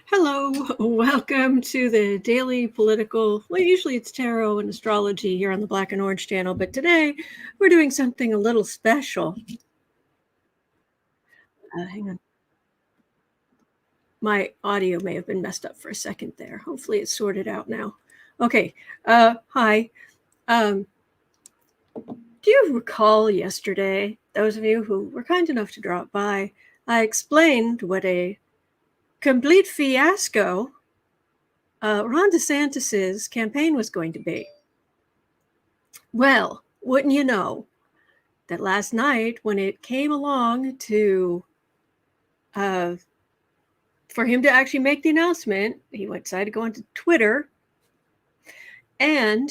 Hello, welcome to the daily political. Well, usually it's tarot and astrology here on the Black and Orange channel, but today we're doing something a little special. Hang on. My audio may have been messed up for a second there. Hopefully it's sorted out now. Okay. Hi. Um, do you recall yesterday, those of you who were kind enough to drop by, I explained what a complete fiasco Ron DeSantis's campaign was going to be. Well, wouldn't you know that last night when it came along to for him to actually make the announcement, he decided to go onto Twitter, and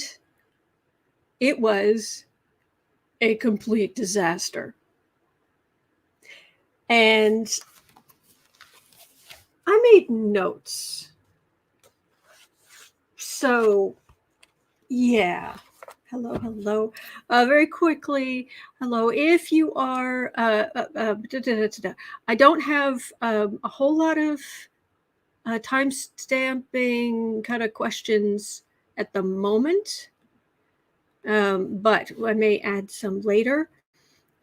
it was a complete disaster. And I made notes. So, yeah. Hello. Very quickly, hello. If you are, I don't have a whole lot of time stamping kind of questions at the moment, but I may add some later.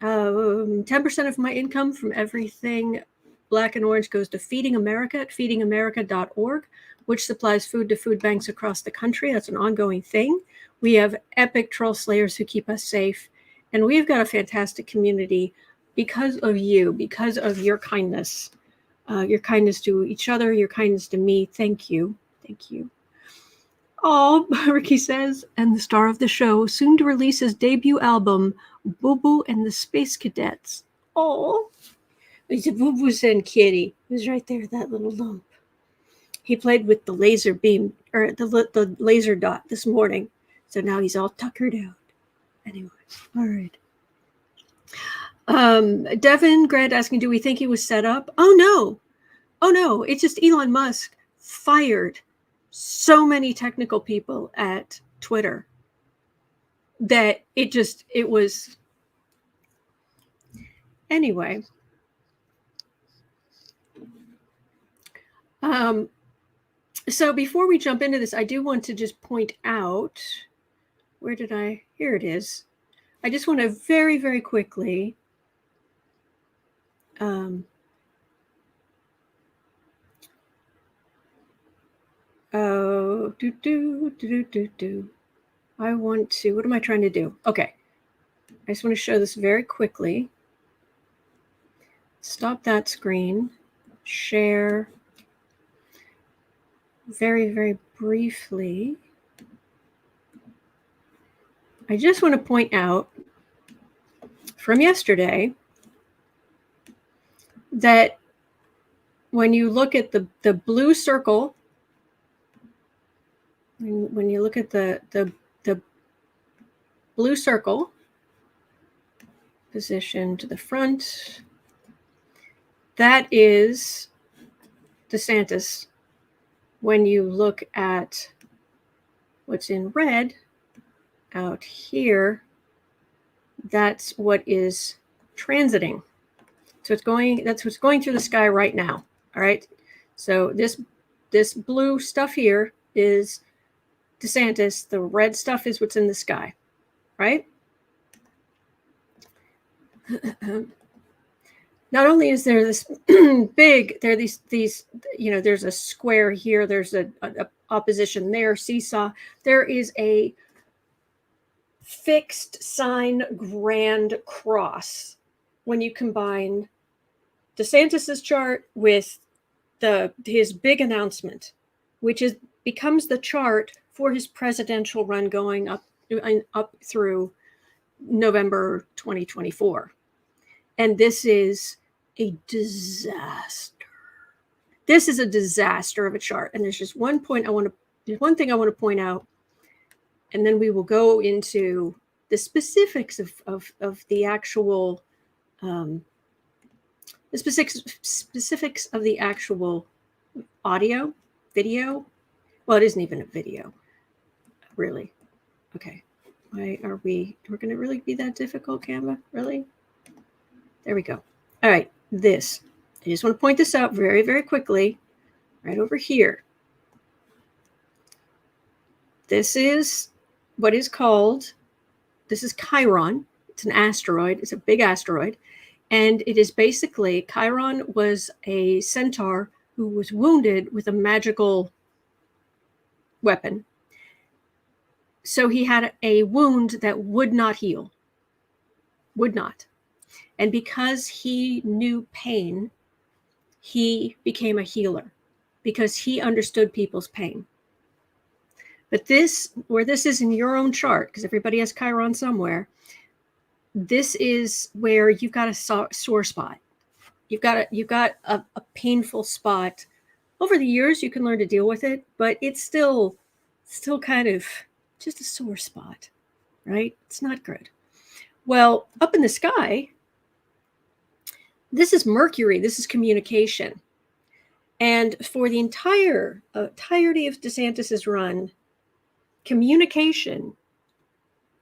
10% of my income from everything Black and Orange goes to Feeding America at feedingamerica.org, which supplies food to food banks across the country. That's an ongoing thing. We have epic troll slayers who keep us safe, and we've got a fantastic community because of you, because of your kindness to each other, your kindness to me. Thank you. Oh, Ricky says, and the star of the show, soon to release his debut album, Boo Boo and the Space Cadets. Oh, it's a Boo Boo's and Kitty. It was right there, that little lump. He played with the laser beam, or the laser dot this morning. So now he's all tuckered out. Anyway, all right. Devin Grant asking, do we think he was set up? Oh, no. It's just Elon Musk fired so many technical people at Twitter that it was. Anyway. So before we jump into this, I do want to just point out, here it is. I just want to very, very quickly I want to, what am I trying to do? Okay. I just want to show this very quickly. Stop that screen. Share. Very, very briefly. I just want to point out from yesterday that when you look at the blue circle, when you look at the blue circle position to the front, that is DeSantis. When you look at what's in red out here, that's what is transiting. So that's what's going through the sky right now. All right. So this blue stuff here is DeSantis. The red stuff is what's in the sky, right? Not only is there this there are these there's a square here, there's a opposition there, seesaw. There is a fixed sign grand cross when you combine DeSantis's chart with his big announcement, which becomes the chart for his presidential run going up through November 2024. And this is a disaster. This is a disaster of a chart. And there's just one thing I want to point out, and then we will go into the specifics of the actual specifics of the actual audio, video. Well, it isn't even a video, really. Okay. Why are we're going to really be that difficult, Canva? Really? There we go. All right. I just want to point this out very, very quickly. right over here. This is what is called, this is Chiron. It's an asteroid. It's a big asteroid. And it is basically, Chiron was a centaur who was wounded with a magical weapon. So he had a wound that would not heal. Would not. And because he knew pain, he became a healer because he understood people's pain. But this, where this is in your own chart, because everybody has Chiron somewhere, this is where you've got a sore spot. You've got a painful spot. Over the years, you can learn to deal with it, but it's still kind of just a sore spot, right? It's not good. Well, up in the sky, this is Mercury. This is communication. And for the entirety of DeSantis's run, communication,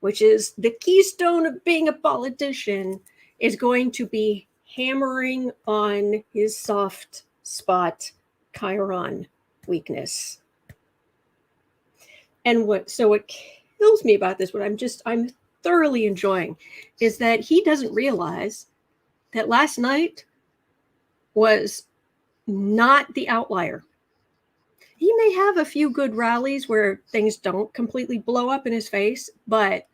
which is the keystone of being a politician, is going to be hammering on his soft spot, Chiron weakness. And what kills me about this, what I'm thoroughly enjoying, is that he doesn't realize that last night was not the outlier. He may have a few good rallies where things don't completely blow up in his face, but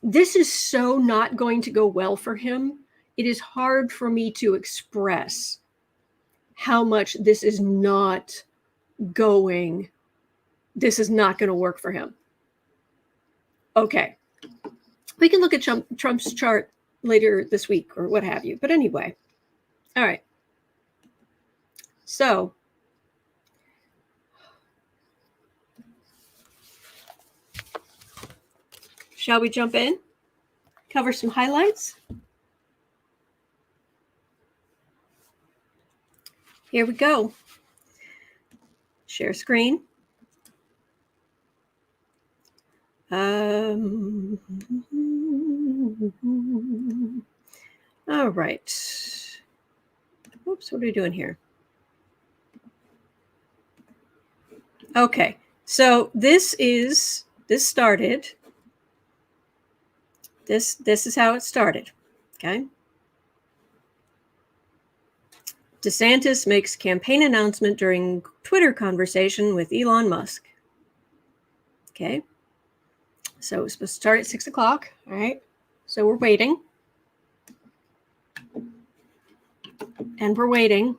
this is so not going to go well for him. It is hard for me to express how much this is not going to work for him. Okay. We can look at Trump's chart later this week or what have you. But anyway, all right. So shall we jump in? Cover some highlights? Here we go. Share screen. All right. Oops, what are we doing here? Okay, so this started. This is how it started. Okay. DeSantis makes campaign announcement during Twitter conversation with Elon Musk. Okay. So it's supposed to start at 6 o'clock. All right. So we're waiting. And we're waiting.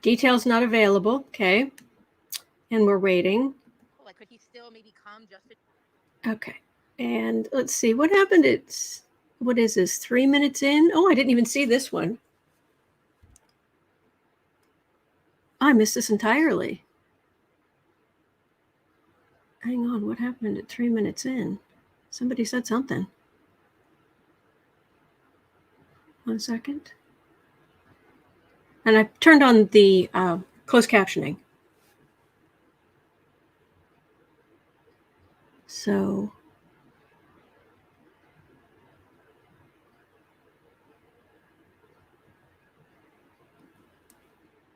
Details not available. Okay. And we're waiting. Like, could he still maybe come just to... Okay. And let's see what happened. What is this? 3 minutes in? Oh, I didn't even see this one. I missed this entirely. Hang on. What happened at 3 minutes in? Somebody said something. 1 second. And I turned on the closed captioning. So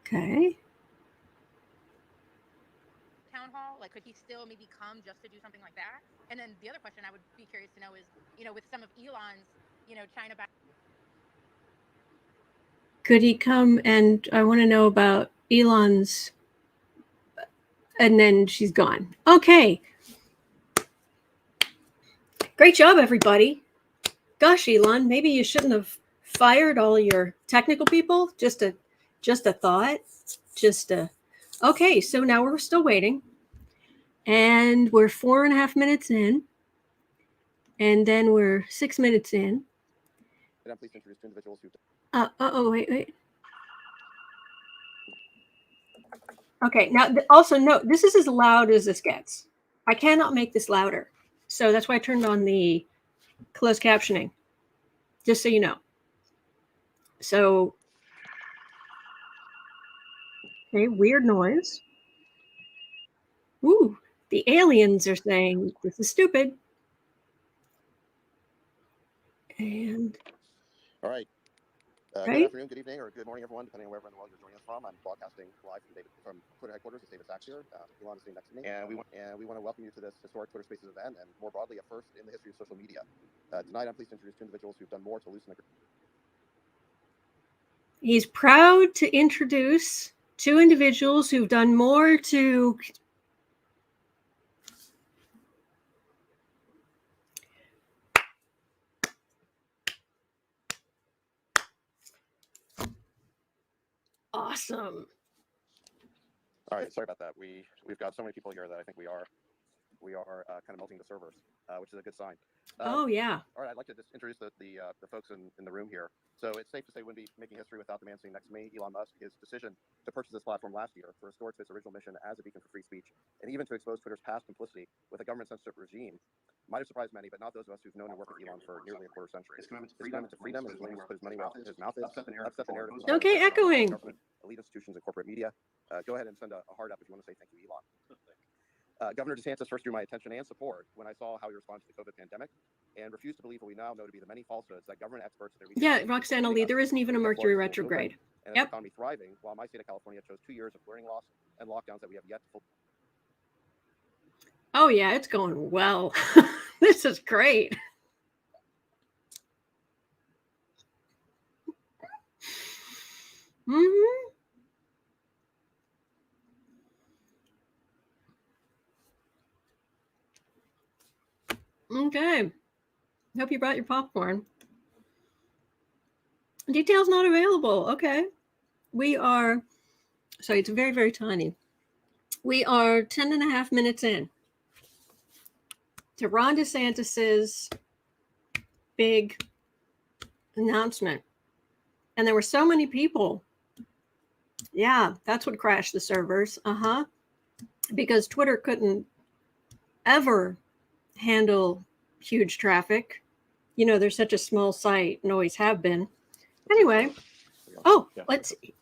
okay. Town hall, like, could he still maybe come just to do something like that? And then the other question I would be curious to know is, with some of Elon's, China back. Could he come? And I want to know about Elon's. And then she's gone. Okay. Great job, everybody. Gosh, Elon, maybe you shouldn't have fired all your technical people. Just a thought. Okay, so now we're still waiting. And we're 4.5 minutes in. And then we're 6 minutes in. Please introduce two individuals who... Wait. Okay, now also note, this is as loud as this gets. I cannot make this louder. So that's why I turned on the closed captioning, just so you know. So, okay, weird noise. Ooh, the aliens are saying this is stupid. And all right. Good right? afternoon, good evening, or good morning, everyone, depending on wherever in the world you're joining us from. I'm broadcasting live from Twitter headquarters. It's David Sachs here. Elon is sitting next to me, and we want to welcome you to this historic Twitter Spaces event, and more broadly, a first in the history of social media. Tonight, I'm pleased to introduce two individuals who've done more to loosen the. He's proud to introduce two individuals who've done more to awesome. All right, sorry about that. We've got so many people here that I think we are kind of melting the servers, which is a good sign. Oh yeah. All right, I'd like to just introduce the folks in the room here. So it's safe to say we wouldn't be making history without the man sitting next to me, Elon Musk. His decision to purchase this platform last year to restore it to its original mission as a beacon for free speech, and even to expose Twitter's past complicity with a government censorship regime, might have surprised many, but not those of us who've known and worked with Elon for nearly a quarter century. His commitment to freedom, his willingness to put his money where his mouth is, upset the narrative. Okay, echoing. Government, elite institutions, and corporate media. Go ahead and send a heart up if you want to say thank you, Elon. Governor DeSantis first drew my attention and support when I saw how he responded to the COVID pandemic and refused to believe what we now know to be the many falsehoods that government experts and their Yeah, Roxanne Ali, there isn't even a Mercury retrograde. And yep. Economy thriving, while my state of California chose 2 years of learning loss and lockdowns that we have yet to fulfill. Oh yeah, it's going well. This is great. Mm-hmm. Okay. Hope you brought your popcorn. Details not available. Okay. We are, sorry, it's very, very tiny. We are 10 and a half minutes in to Ron DeSantis's big announcement. And there were so many people. Yeah, that's what crashed the servers. Because Twitter couldn't ever handle huge traffic. You know, they're such a small site and always have been. Anyway, let's see.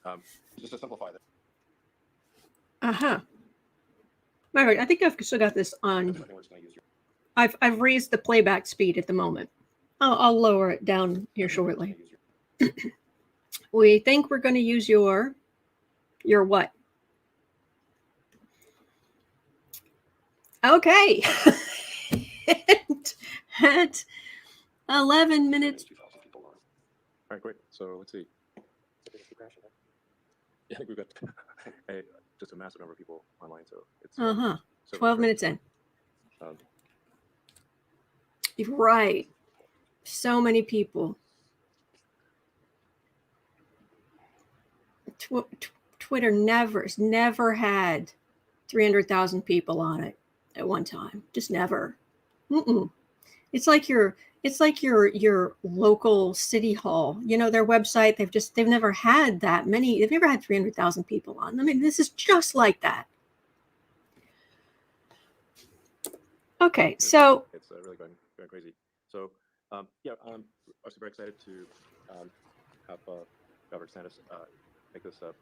Just to simplify this. All right, I think I've still got this on. I've raised the playback speed at the moment. I'll lower it down here shortly. We think we're going to use your what? Okay. At 11 minutes. All right, great. So let's see. Yeah, I think we've got just a massive number of people online. So it's 12 minutes in. Right. So many people. Twitter never had 300,000 people on it at one time. Just never. It's like your local city hall. You know, their website, they've never had that many. They've never had 300,000 people on. I mean, this is just like that. Okay, so it's really going crazy. So yeah, I'm super excited to have Governor DeSantis make this up.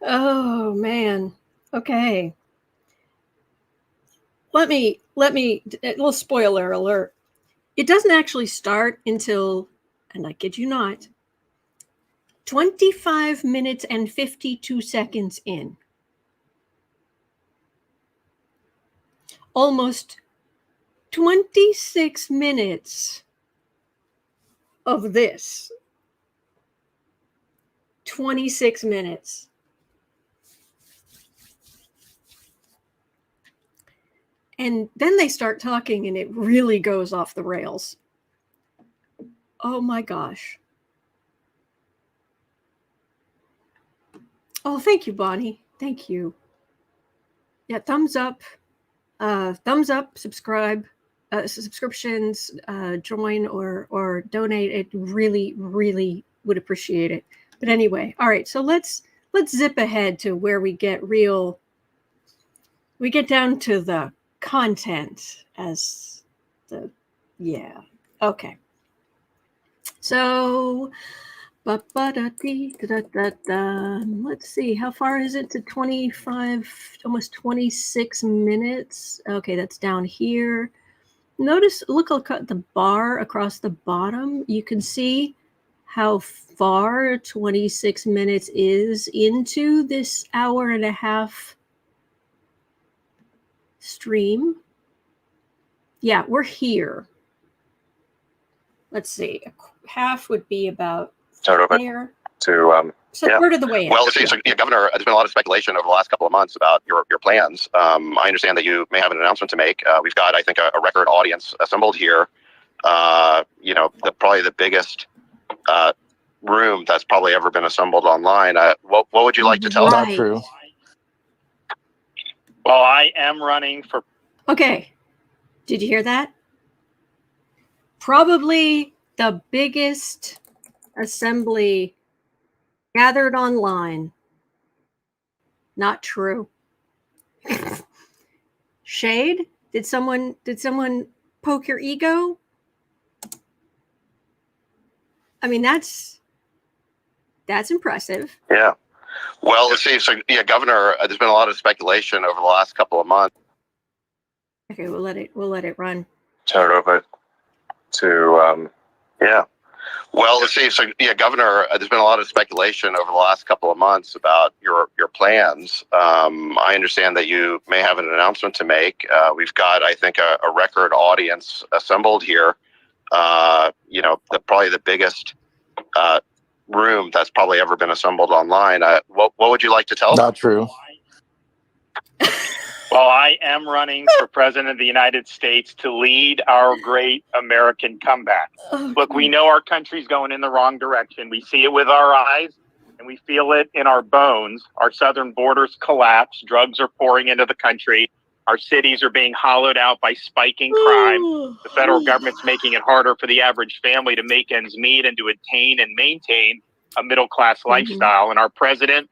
Oh man. Okay. Let me a little spoiler alert. It doesn't actually start until, and I kid you not, 25 minutes and 52 seconds in. Almost 26 minutes of this. 26 minutes. And then they start talking and it really goes off the rails. Oh my gosh. Oh, thank you, Bonnie. Thank you. Yeah, thumbs up, subscribe, subscriptions, join or donate. It really, really would appreciate it. But anyway, all right. So let's zip ahead to where we get down to the content as the, yeah. Okay. So Let's see, how far is it to 25, almost 26 minutes? Okay, that's down here. Notice, look at the bar across the bottom. You can see how far 26 minutes is into this hour and a half stream. Yeah, we're here. Let's see, half would be about there. So third of the way. Well, so, Governor, there's been a lot of speculation over the last couple of months about your plans. I understand that you may have an announcement to make. We've got, I think, a record audience assembled here. Probably the biggest room that's probably ever been assembled online. What would you like to tell them? Not true. Well, I am running for. Okay, did you hear that? Probably the biggest assembly gathered online. Not true. Shade? Did someone poke your ego? I mean, that's impressive. Yeah. Well, let's see. So, Governor, there's been a lot of speculation over the last couple of months. Okay, we'll let it run. Turn it over to yeah. Well, let's see. So, Governor, there's been a lot of speculation over the last couple of months about your plans. I understand that you may have an announcement to make. We've got, I think, a record audience assembled here. Probably the biggest room that's probably ever been assembled online. What would you like to tell them? Not true. Well, I am running for president of the United States to lead our great American comeback. Look, we know our country's going in the wrong direction. We see it with our eyes and we feel it in our bones. Our southern borders collapse. Drugs are pouring into the country. Our cities are being hollowed out by spiking crime. The federal government's making it harder for the average family to make ends meet and to attain and maintain a middle-class lifestyle. And our president,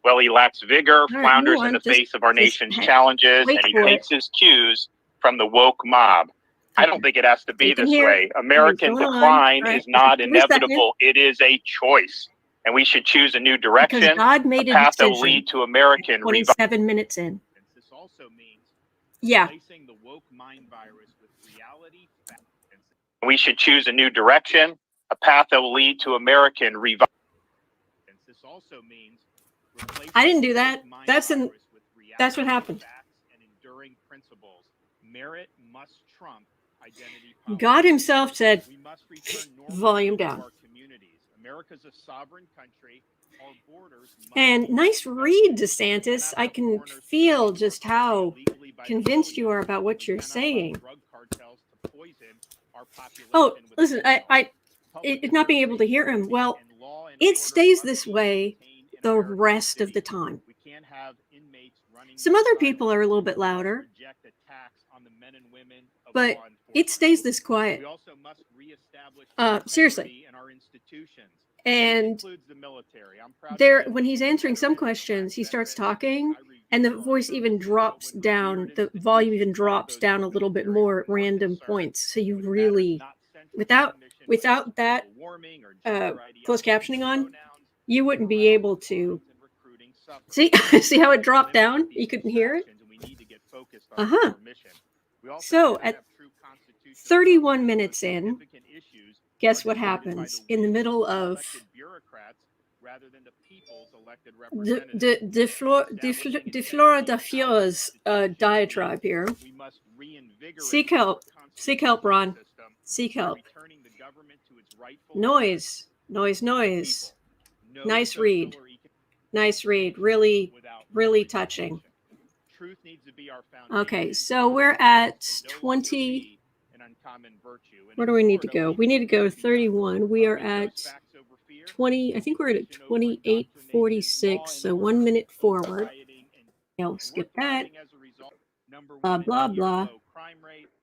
well, he lacks vigor, flounders in the face of our nation's challenges, and he takes his cues from the woke mob. I don't think it has to be this way. American decline is not inevitable. It is a choice. And we should choose a new direction, God made a path that will lead to American 27 minutes in. This also means replacing the woke mind virus with reality facts. We should choose a new direction, a path that will lead to American revival. This also means I didn't do that. That's what happened. And enduring principles. Merit must trump identity. God himself said, We must return volume down. our communities. America's a sovereign country. Our borders must And be nice protected. read, DeSantis. I can feel just how convinced you are about what you're saying. Oh, listen, it's not being able to hear him. Well, it stays this way the rest of the time. Some other people are a little bit louder, but it stays this quiet. Seriously. And there, when he's answering some questions, he starts talking, and the voice even drops down. The volume even drops down a little bit more at random points. So you really, without that closed captioning on, you wouldn't be able to see how it dropped down. You couldn't hear it. So at 31 minutes in, guess what happens in the middle of de Florida Fio's diatribe here? Seek help, Ron. Seek help. Noise. Nice read. Really touching. Okay, so we're at 20. Where do we need to go? We need to go 31. We are at 20. I think we're at 28:46. So 1 minute forward. I'll skip that. Blah blah blah.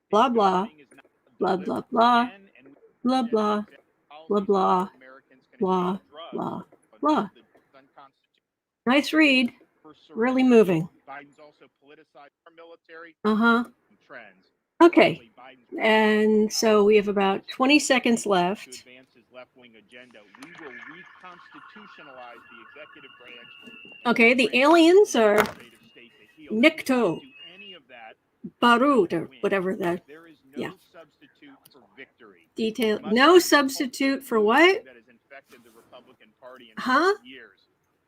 Blah blah. Blah blah blah. Blah blah. Blah blah. Blah blah blah. Nice read. Really moving. Biden's also politicized our military Uh-huh. trends. Okay. Finally, Biden's And so we have about 20 seconds to left. advance his left-wing agenda. We will reconstitutionalize the executive branch. Okay, the aliens are Nikto, Do any of that Barut, or whatever that. There is no Yeah. substitute for victory. Detail. Must No be substitute for culture what? that has infected the Republican Party in Huh? recent years.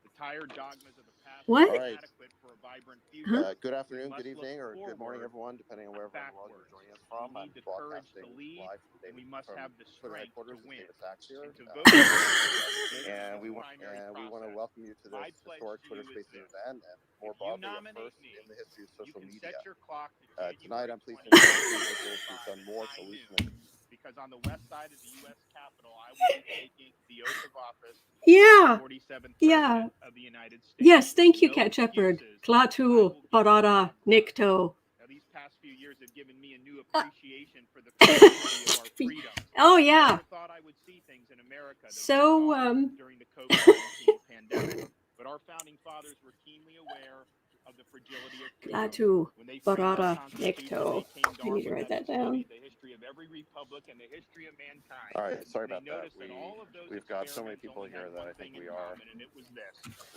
The tired dogmas of the past What? are All right. inadequate for a vibrant future. Huh? Good afternoon, We must good evening, look or good morning, forward, everyone, depending on wherever in the world backwards. you're joining us from. We I'm need the courage to broadcasting lead, live from and we must from have the Twitter strength to headquarters. It's win. David Sachs here, And to vote for us and we want to welcome you to My this pledge historic to Twitter you is Spaces this. event, and more If you broadly, a nominate first me, in the history of you social can media. set your clock to Tonight, January I'm pleased to introduce 2025 individuals who've done more at to high loosen noon. the Because on the west side of the U.S. Capitol, I will be taking the oath of office Yeah. of the 47th Yeah. President of the United States. Yes, thank you, No Cat Shepherd. excuses. Klaatu, Barada, Nikto. Now, these past few years have given me a new appreciation for the fragility of our freedoms. Oh, I yeah. never thought I would see things in America that So, we saw during the COVID-19 pandemic, but our founding fathers were keenly aware of the fragility of freedom. Klaatu, When they framed our Barada, Constitution, Nikto. they came to I our need to write that profession down. study the history of every republic and the history of mankind. All right, sorry They about that. noticed that all of those We've got so many experiments people only here had that I one think thing we in are. common, and it was this.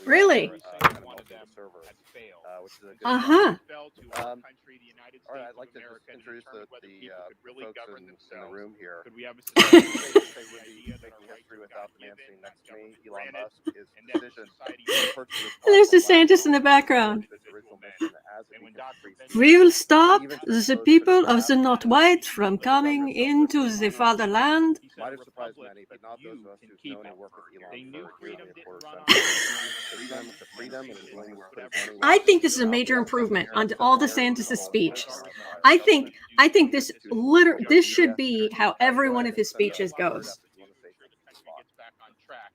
Really? Every Kind single of one of melting them the server, had failed. which is a good And Uh-huh. it fell to our country, the United States All right, I'd like of to America, just to introduce determine whether people could really folks govern in the themselves. room here. Could we have a society based on the idea that our rights History are without the man God-given, sitting not next to me, government Elon granted, Musk, his and that decision society to purchase this There's platform DeSantis in the background. its original mission as a And when beacon for Dr. free speech. We will stop Even to the expose people Twitter's of the past not white from coming into the fatherland. he said might a have surprised republic, many, but if not those you of us can who've keep known it. and worked with Elon They knew for freedom nearly a didn't quarter run on century. It's freedom commitment to freedom and his willingness to put his money I where think this is a his major mouth is. improvement on Set all the narrative DeSantis' for speech. government, I think government, this institutions, this should media. be how every Go one ahead of his and send speeches the word goes. up if you want to say something. Gets back on track.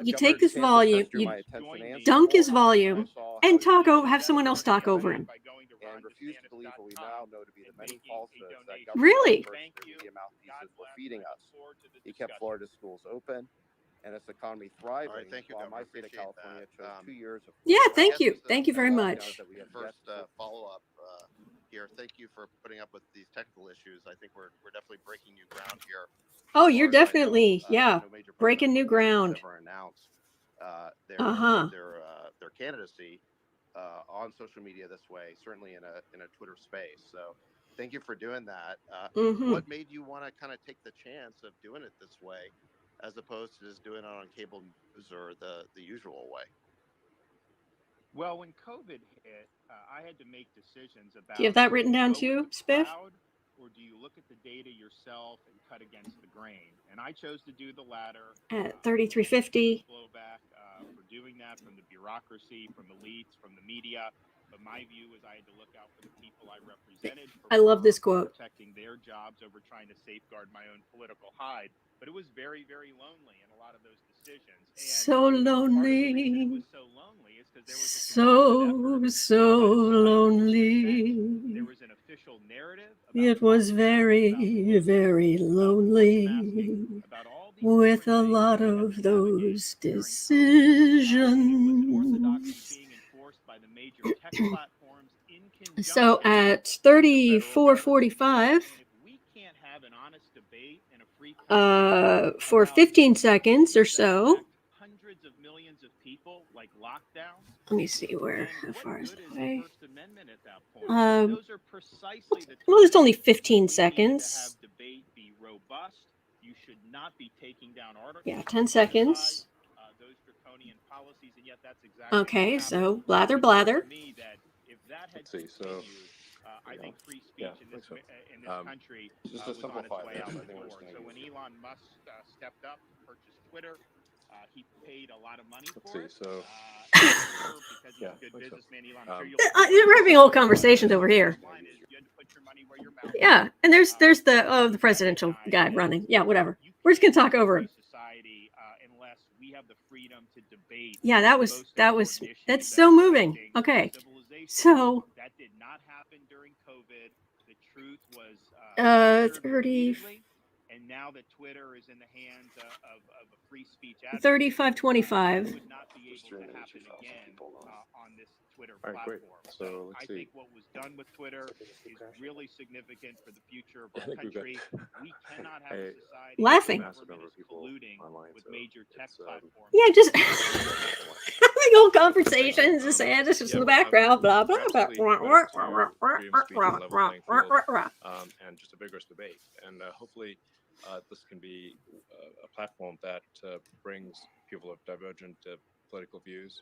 You Governor take this DeSantis volume, has drew you my attention and dunk his support. volume, I saw and how talk he over, have someone else talk over him. and refused to believe what we now know to be the many falsehoods that Really? government experts and media mouthpieces were feeding us. He kept Florida's schools open and its economy thriving, thank you, while my Governor. state of Appreciate California that. chose 2 years of Yeah, I thank guess you. this is Thank you very the much. first follow-up here. Thank you for putting up with these technical issues. I think we're definitely breaking new ground here. Oh, As you're far as I know, definitely, yeah, no major breaking new presidential candidates ground. ever announced Uh-huh. their candidacy on social media this way. Certainly in a Twitter space. So thank you for doing that. Mm-hmm. What made you want to kind of take the chance of doing it this way, as opposed to just doing it on cable news or the usual way? Well, when COVID hit, I had to make decisions about. Do you have that written down go too, with the Spiff? crowd, or do you look at the data yourself and cut against the grain? And I chose to do the latter. At 3350. Blowback for doing that from the bureaucracy, from elites, from the media. But my view was I had to look out for the people I represented. I love this quote. Protecting their jobs over trying to safeguard my own political hide. But it was very, very lonely in a lot of those decisions. And So lonely. it was so lonely is because there was so lonely. There was an official narrative. It was very, very lonely with a lot of those decisions. So at 34:45, for 15 seconds or so. Hundreds of millions of people like lockdowns. Let me see how far is the way. First Amendment at that point. Those are precisely the well, it's only 15 seconds. Have debate be robust. You should not be taking down articles. Yeah, 10 seconds. Those draconian policies, and yet that's exactly okay. So blather, blather. Me that if that had continued, I think free speech in this country just was to on its simplify way this, out I the think we're door. just So gonna when use Elon Musk stepped up to purchase Twitter, he paid a lot of money for it. So because he's a good businessman, Elon. We're having whole conversations over here. Yeah, and there's the presidential guy running. Yeah, whatever. We're just gonna talk over him. Society, unless we have the freedom to debate. Yeah, that's so moving. Okay, so that did not happen during COVID. The truth was 30. And now that Twitter is in the hands of a free speech 35:25. would not be able to happen again on this Twitter All right, great. platform. So let's I see. think what was done with Twitter is really significant for the future of I our think we've got country. We cannot have a society Laughing. where massive number government of is people colluding online, with so major tech it's platforms. Yeah, just so having old conversations. DeSantis is yeah, in the background. Blah blah we're blah. absolutely committed to freedom of speech and level playing field, and just a vigorous debate. And hopefully, this can be a platform that brings people of divergent political views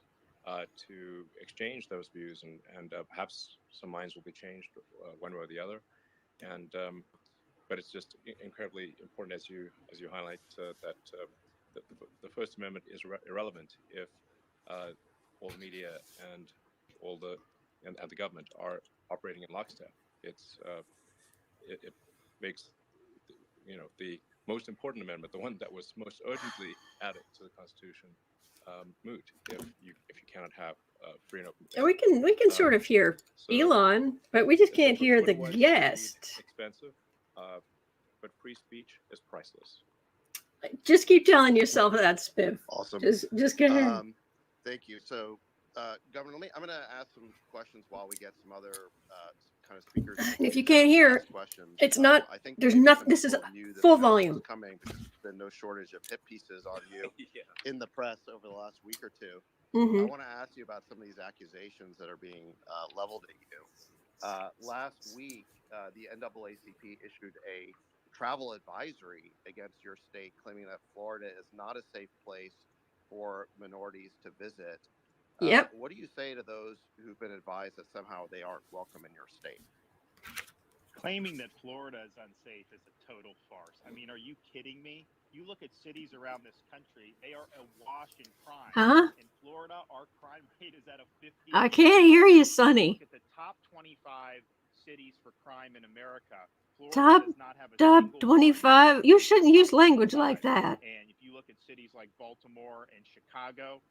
to exchange those views, and perhaps some minds will be changed one way or the other. And but it's just incredibly important, as you highlight, that the First Amendment is irrelevant if all the media and all the and the government are operating in lockstep. It makes the most important amendment, the one that was most urgently added to the Constitution, moot if you cannot have free and open debate. We can sort of hear Elon, but we just can't hear the guest. Expensive, but free speech is priceless. Just keep telling yourself that, Spiv. Awesome. Just go ahead. Thank you. So, Governor, I'm going to ask some questions while we get some other kind of speakers. If you can't hear, it's not. I think there's maybe nothing. some This is people knew this full event was volume. coming because there's been no shortage of hit pieces on you in the press over the last week or two. I want to ask you about some of these accusations that are being leveled at you. Last week, the NAACP issued a travel advisory against your state, claiming that Florida is not a safe place for minorities to visit. Yep. What do you say to those who've been advised that somehow they aren't welcome in your state? Claiming that Florida is unsafe is a total farce. I mean, are you kidding me? You look at cities around this country, they are awash in crime. Huh? In Florida, our crime rate is at a 50. I can't hear you, Sonny. Look at the top 25 cities for crime in America. Florida Top does not have a 25. You shouldn't use language like that. And if you look at cities like Baltimore and Chicago,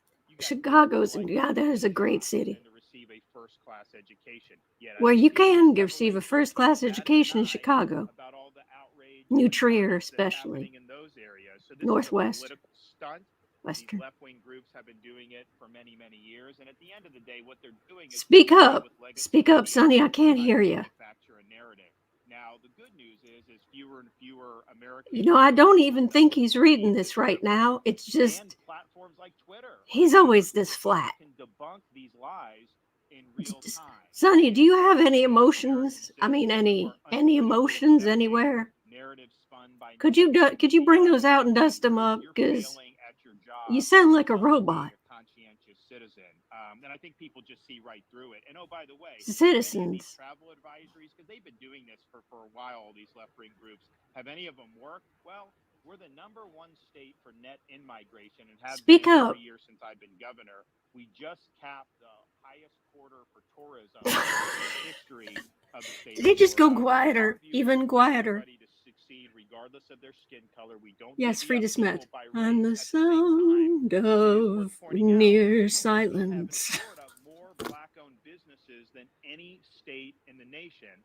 Chicago's that is a great city. to receive a first-class education. Where you can receive a first-class education in Chicago. About all the outrage, New Trier, especially. In those areas. So this Northwest. is a political stunt. Western. These left-wing groups have been doing it for many, many years, and at the end of the day, what they're doing is Speak up, Sonny. I can't hear you. Manufacture a narrative. Now, the good news is fewer and fewer Americans. You know, I don't even think he's reading this right now. It's just platforms like Twitter. He's always this flat. Can debunk these lies in real time. Sonny, do you have any emotions? I mean, any emotions anywhere? Could you bring those out and dust them up? Because you sound like a robot. Conscientious citizen, and I think people just see right through it. And oh, by the way, citizens travel advisories, because they've been doing this for a while. All these left-wing groups, have any of them worked? Well, we're the #1 state for net in-migration, and have Speak been up. 3 years since I've been governor. We just capped the highest quarter for tourism in the history of the state. Did he just go quieter, even quieter? Ready to succeed regardless of their skin color. We don't. Yes, Frida Smith. On the sound of near silence. More black-owned businesses than any state in the nation.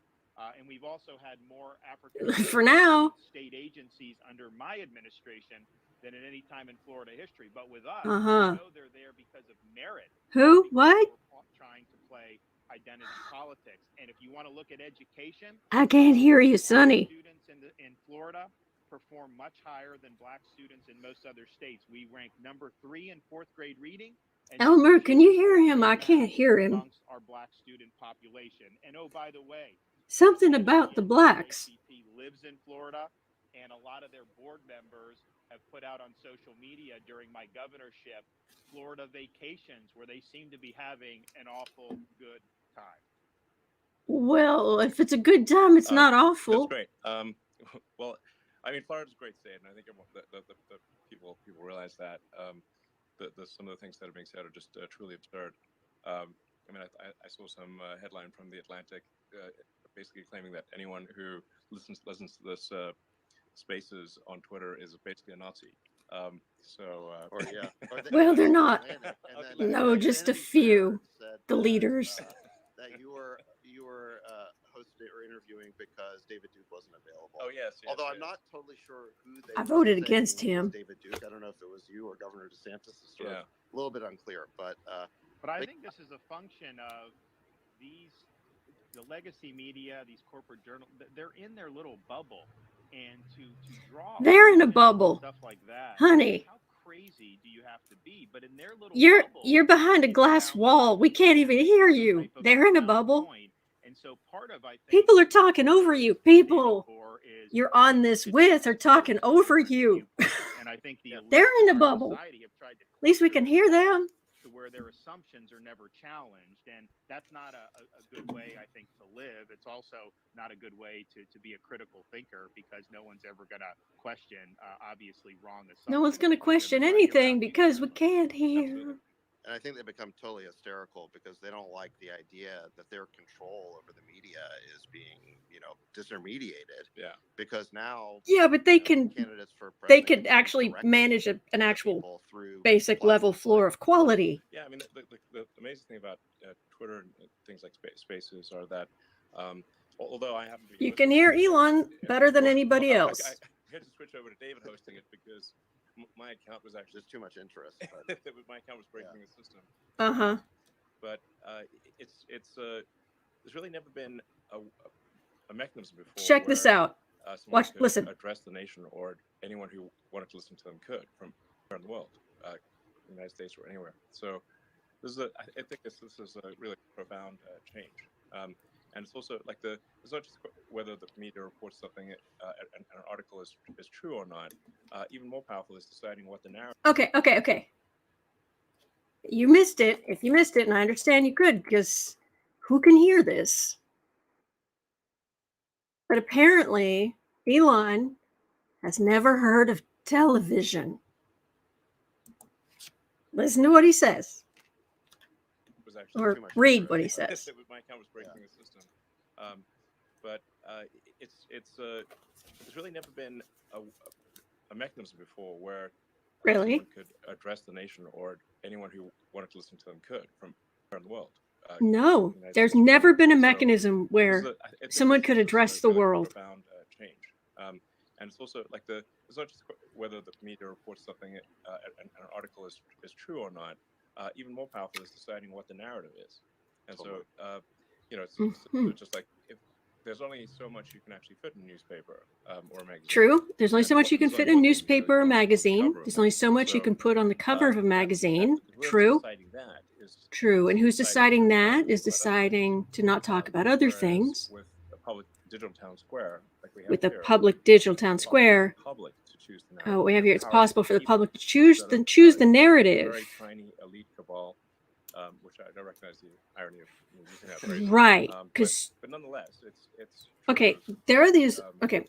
And we've also had more African For now state agencies under my administration than at any time in Florida history. But with us, we know they're there because of merit. Who? What? We're trying to play identity politics. And if you want to look at education, I can't hear you, Sonny. Students in Florida perform much higher than black students in most other states. We rank #3 in 4th grade reading. Elmer, can you hear him? I can't hear him. Amongst our black student population. And oh, by the way, something about the blacks. Lives in Florida, and a lot of their board members have put out on social media during my governorship Florida vacations where they seem to be having an awful good time. Well, if it's a good time, it's not awful. That's great. Well, I mean, Florida's a great state, and I think the people realize that. Some of the things that are being said are just truly absurd. I mean, I saw some headline from The Atlantic basically claiming that anyone who listens to this Spaces on Twitter is basically a Nazi. Well, they're not. No, just a few. The leaders. That you were hosted or interviewing because David Duke wasn't available. Oh yes. Although I'm not totally sure who they. I voted against him. David Duke. I don't know if it was you or Governor DeSantis. It's sort of a little bit unclear, but But I think this is a function of the legacy media, these corporate journals. They're in their little bubble, and to draw They're in a allegiance and bubble, stuff like that. honey. How crazy do you have to be? But in their little bubble, You're behind a glass wall. We can't even hear you. They're in a bubble. Point. And so part of, I think, People are talking over you. People you're on this with are talking over you. And I think they're in a bubble. At least we can hear them. To where their assumptions are never challenged, and that's not a good way, I think, to live. It's also not a good way to be a critical thinker, because no one's ever going to question obviously wrong assumptions. No one's going to question anything because we can't hear. And I think they become totally hysterical because they don't like the idea that their control over the media is being, disintermediated. Yeah. Because now. Yeah, but they can. They could actually manage an actual basic level floor of quality. Yeah, I mean, the amazing thing about Twitter and things like Spaces are that, although I happen to be. You can hear Elon better than anybody else. I had to switch over to David hosting it because my account was actually just too much interest. My account was breaking the system. But there's really never been a mechanism before. Check this out. Watch. Listen. Address the nation, or anyone who wanted to listen to them could, from around the world, the United States or anywhere. So I think this is a really profound change. And it's also like it's not just whether the media reports something, an article is true or not. Even more powerful is deciding what the narrative. Okay. You missed it. If you missed it, and I understand you could, because who can hear this? But apparently, Elon has never heard of television. Listen to what he says. Or read what he says. My account was breaking the system. But there's really never been a mechanism before where someone could address the nation, or anyone who wanted to listen to them could, from around the world. No, there's never been a mechanism where someone could address the world. Profound change. And it's also like it's not just whether the media reports something, an article is true or not. Even more powerful is deciding what the narrative is. And so, it's just like, if there's only so much you can actually fit in a newspaper or a magazine. True. There's only so much you can fit in a newspaper or magazine. There's only so much you can put on the cover of a magazine. True. True. And who's deciding that is deciding to not talk about other things. With a public digital town square, like we have with a here, public digital town square, public to choose the narrative. what we have here, it's possible for the public to choose the narrative. Very tiny elite cabal, which I don't recognize the irony of using that phrase. Right, because but nonetheless, it's okay. There are these. Okay,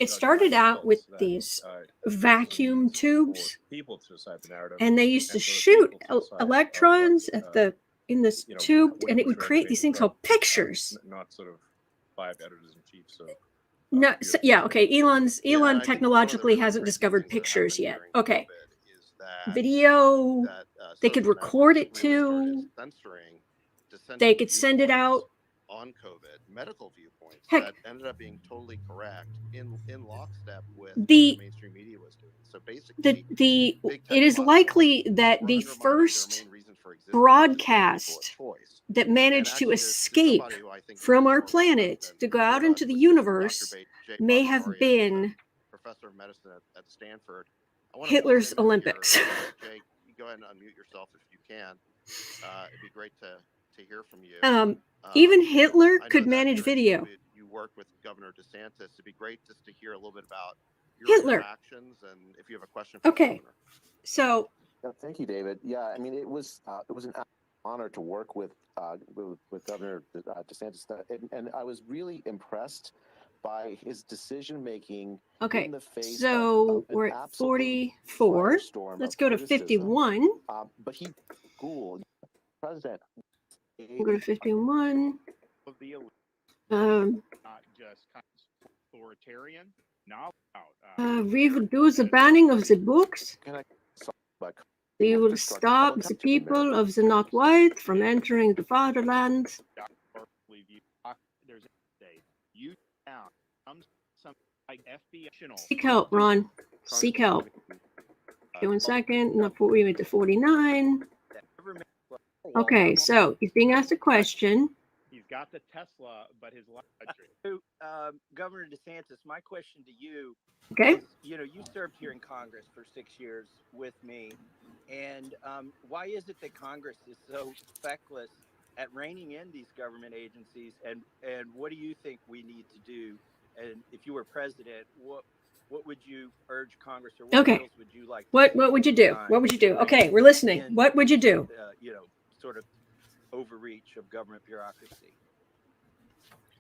it started out with these vacuum tubes, people to decide the narrative, and they used to shoot electrons in this tube, and it would create these things called pictures. Not sort of 5 editors in chief. So no, okay. Elon technologically hasn't discovered pictures yet. Okay, video. They could record it too. They could send it out on COVID medical viewpoints. Heck, that ended up being totally correct in lockstep with the what the mainstream media was doing. So basically, it is likely that the first broadcast that managed to escape from our planet to go out into the universe may have been professor of medicine at Stanford. Hitler's Olympics. Jake, you go ahead and unmute yourself if you can. It'd be great to hear from you. Even Hitler could manage video. You work with Governor DeSantis. It'd be great just to hear a little bit about your Hitler interactions, and if you have a question for the governor. So thank you, David. Yeah, I mean, it was an honor to work with Governor DeSantis, and I was really impressed by his decision making. Okay, in the face so we're at 44. Let's go to 51. But he schooled President. We'll go to 51. Not just authoritarian. We will do the banning of the books. We will stop the people of the not white from entering the fatherland. Seek help, Ron. Seek help. Okay, 1 second. We went to 49. Okay, so he's being asked a question. He's got the Tesla, but his country. So, Governor DeSantis, my question to you Okay. is, you served here in Congress for 6 years with me, and why is it that Congress is so feckless at reining in these government agencies, and what do you think we need to do? And if you were president, what would you urge Congress, or what bills would you like to What see would you do? What would you do? Okay, we're listening. What would you do? Sort of overreach of government bureaucracy.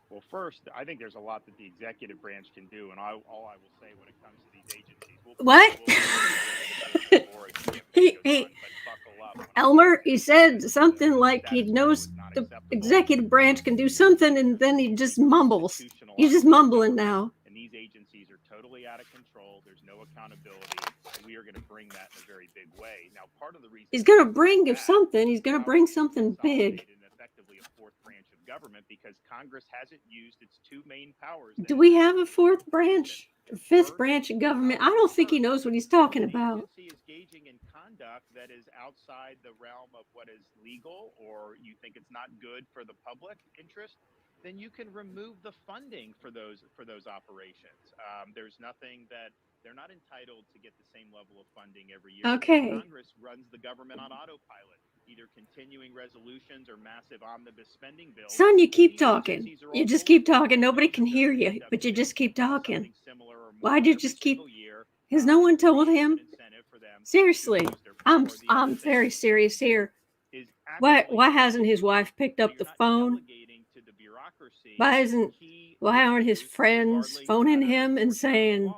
Well, first, I think there's a lot that the executive branch can do, and all I will say when it comes to these agencies, Elmer, he said something like he knows the executive branch can do something, and then he just mumbles. He's just mumbling now. And these agencies are totally out of control. There's no accountability, and we are going to bring that in a very big way. Now, part of the reason he's going to bring something. He's going to bring something big. Effectively a fourth branch of government, because Congress hasn't used its two main powers. Do we have a fourth branch, or fifth branch of government? I don't think he knows what he's talking about. Agency is engaging in conduct that is outside the realm of what is legal, or you think it's not good for the public interest, then you can remove the funding for those operations. There's nothing that they're not entitled to get the same level of funding every year. Okay. Congress runs the government on autopilot, either continuing resolutions or massive omnibus spending bills. Son, you keep talking. You just keep talking. Nobody can hear you, but you just keep talking. Why'd you just keep? Has no one told him? Seriously, I'm very serious here. Why hasn't his wife picked up the phone? Why aren't his friends phoning him and saying,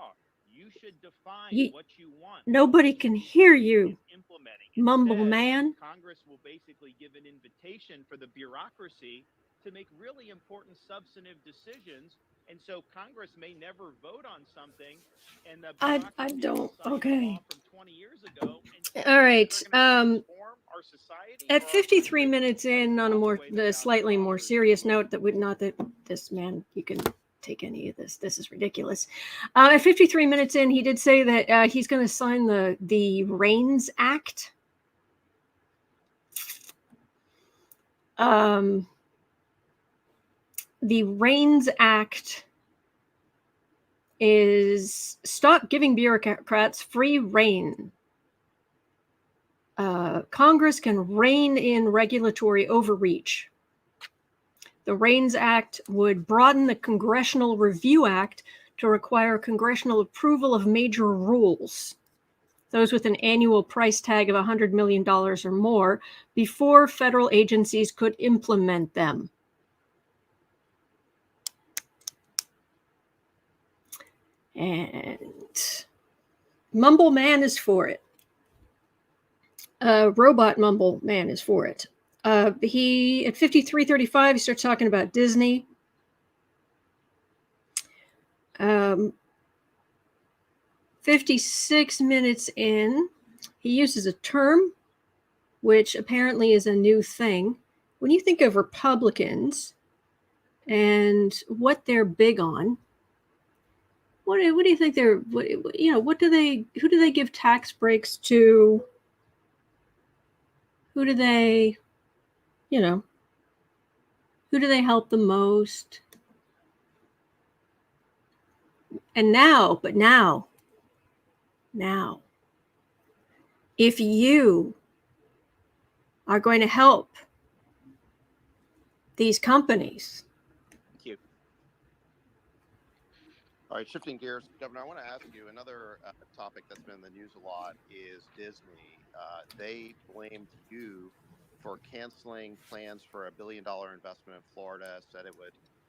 nobody can hear you, mumble man? Congress will basically give an invitation for the bureaucracy to make really important substantive decisions, and so Congress may never vote on something, and the I don't. Okay. from 20 years ago. All right. At 53 minutes in, on the slightly more serious note, not that this man, you can take any of this. This is ridiculous. At 53 minutes in, he did say that he's going to sign the REINS Act. The REINS Act is stop giving bureaucrats free rein. Congress can rein in regulatory overreach. The REINS Act would broaden the Congressional Review Act to require congressional approval of major rules, those with an annual price tag of $100 million or more, before federal agencies could implement them. And Mumble Man is for it. Robot Mumble Man is for it. He, at 53:35, he starts talking about Disney. 56 minutes in, he uses a term which apparently is a new thing. When you think of Republicans and what they're big on, what do you think they're, who do they give tax breaks to? Who do they help the most? And now, if you are going to help these companies. Thank you. All right, shifting gears, Governor, I want to ask you another topic that's been in the news a lot is Disney. They blamed you for canceling plans for $1 billion investment in Florida, said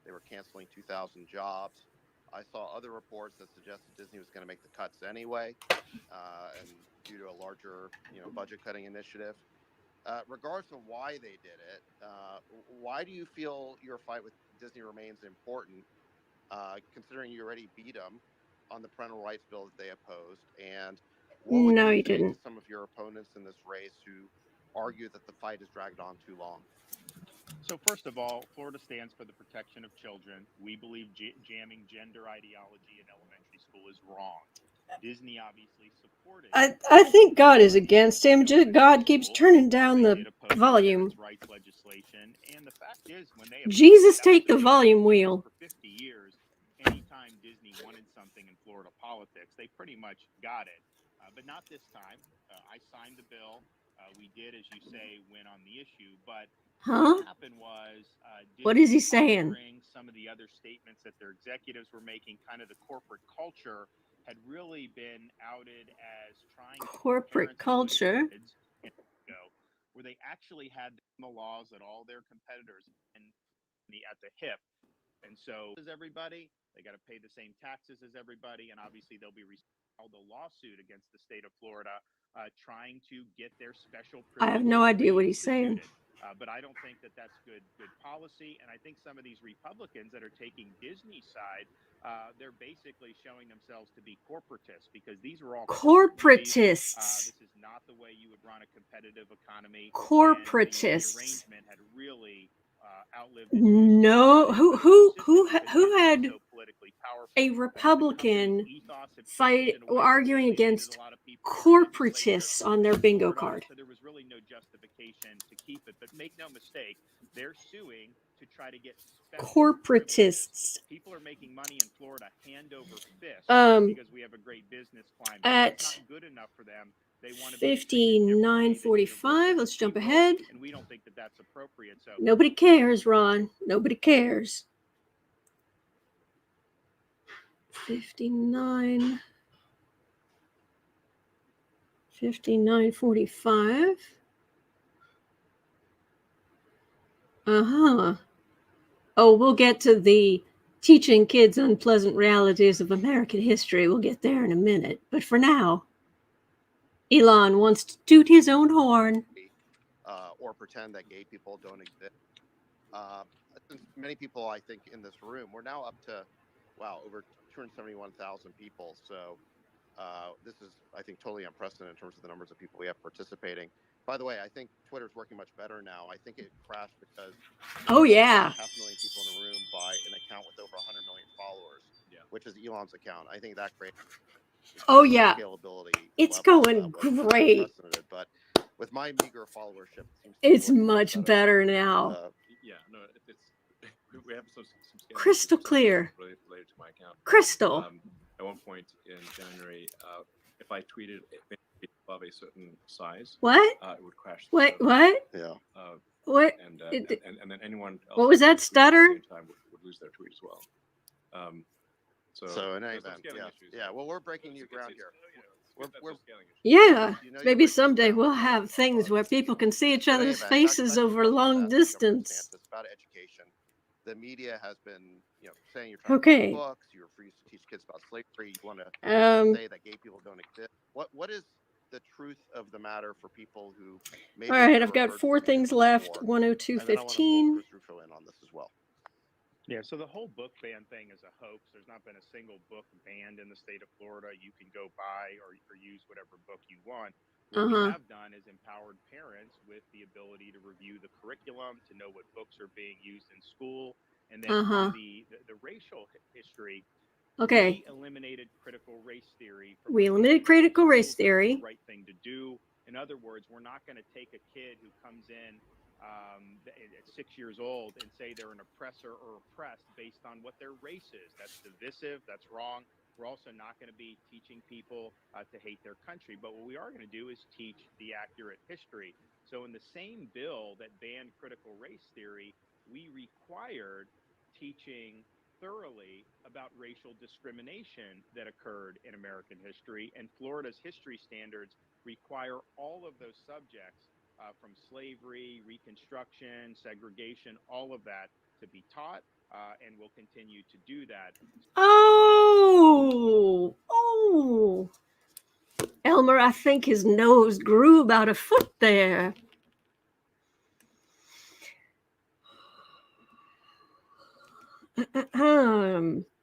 they were canceling 2,000 jobs. I saw other reports that suggested Disney was going to make the cuts anyway, and due to a larger, budget cutting initiative. Regardless of why they did it, why do you feel your fight with Disney remains important, considering you already beat them on the parental rights bill that they opposed? And what would you say to some of your opponents in this race who argue that the fight has dragged on too long? So first of all, Florida stands for the protection of children. We believe jamming gender ideology in elementary school is wrong. Disney obviously supported. I think God is against him. Just God keeps turning down the volume. Rights legislation, and the fact is, when they Jesus, take the volume wheel. For 50 years, anytime Disney wanted something in Florida politics, they pretty much got it. But not this time. I signed the bill. We did, as you say, win on the issue. But what happened was, what is he saying? Some of the other statements that their executives were making, kind of the corporate culture had really been outed as trying corporate culture. Where they actually had the laws that all their competitors and at the hip. And so as everybody, they got to pay the same taxes as everybody, and obviously they'll be held a lawsuit against the state of Florida trying to get their special privileges. I have no idea what he's saying. But I don't think that that's good policy. And I think some of these Republicans that are taking Disney's side, they're basically showing themselves to be corporatists, because these were all corporatists. This is not the way you would run a competitive economy. Corporatists. The arrangement had really outlived. No, who had a Republican fight arguing against corporatists on their bingo card? So there was really no justification to keep it. But make no mistake, they're suing to try to get corporatists. People are making money in Florida hand over fist because we have a great business climate. It's not good enough for them. They want to 59:45. Let's jump ahead. And we don't think that that's appropriate. So nobody cares, Ron. Nobody cares. 59:45. Oh, we'll get to the teaching kids unpleasant realities of American history. We'll get there in a minute. But for now, Elon wants to toot his own horn. Or pretend that gay people don't exist. Many people, I think, in this room, we're now up to, over 271,000 people. So this is, I think, totally unprecedented in terms of the numbers of people we have participating. By the way, I think Twitter's working much better now. I think it crashed because 500,000 people in the room by an account with over 100 million followers, which is Elon's account. I think that creates scalability. It's going great. But with my meager followership, it's much better now. We have some crystal clear. Related to my account. Crystal. At one point in January, if I tweeted above a certain size, what? It would crash. What? Yeah. What? And then anyone else what was that stutter? Would lose their tweet as well. So in any event, yeah. Well, we're breaking new ground here. Maybe someday we'll have things where people can see each other's faces over long distance. It's about education. The media has been, saying you're trying to read books, you refuse to teach kids about slavery, you want to say that gay people don't exist. What is the truth of the matter for people who maybe... All right, I've got 4 things left. 102.15. on this as well. Yeah, so the whole book ban thing is a hoax. There's not been a single book banned in the state of Florida. You can go buy or use whatever book you want. What we have done is empowered parents with the ability to review the curriculum, to know what books are being used in school, and then the racial history. We eliminated critical race theory. The right thing to do. In other words, we're not going to take a kid who comes in at 6 years old and say they're an oppressor or oppressed based on what their race is. That's divisive. That's wrong. We're also not going to be teaching people to hate their country. But what we are going to do is teach the accurate history. So in the same bill that banned critical race theory, we required teaching thoroughly about racial discrimination that occurred in American history. And Florida's history standards require all of those subjects from slavery, Reconstruction, segregation, all of that to be taught, and we'll continue to do that. Elmer, I think his nose grew about a foot there.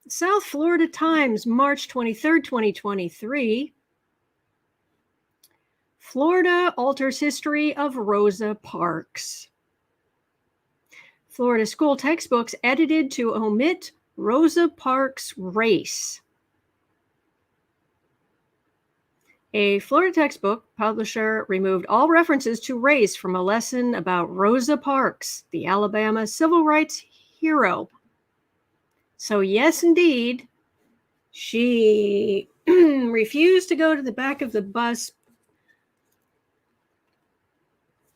South Florida Times, March 23rd, 2023. Florida alters history of Rosa Parks. Florida school textbooks edited to omit Rosa Parks' race. A Florida textbook publisher removed all references to race from a lesson about Rosa Parks, the Alabama civil rights hero. So yes, indeed, she refused to go to the back of the bus,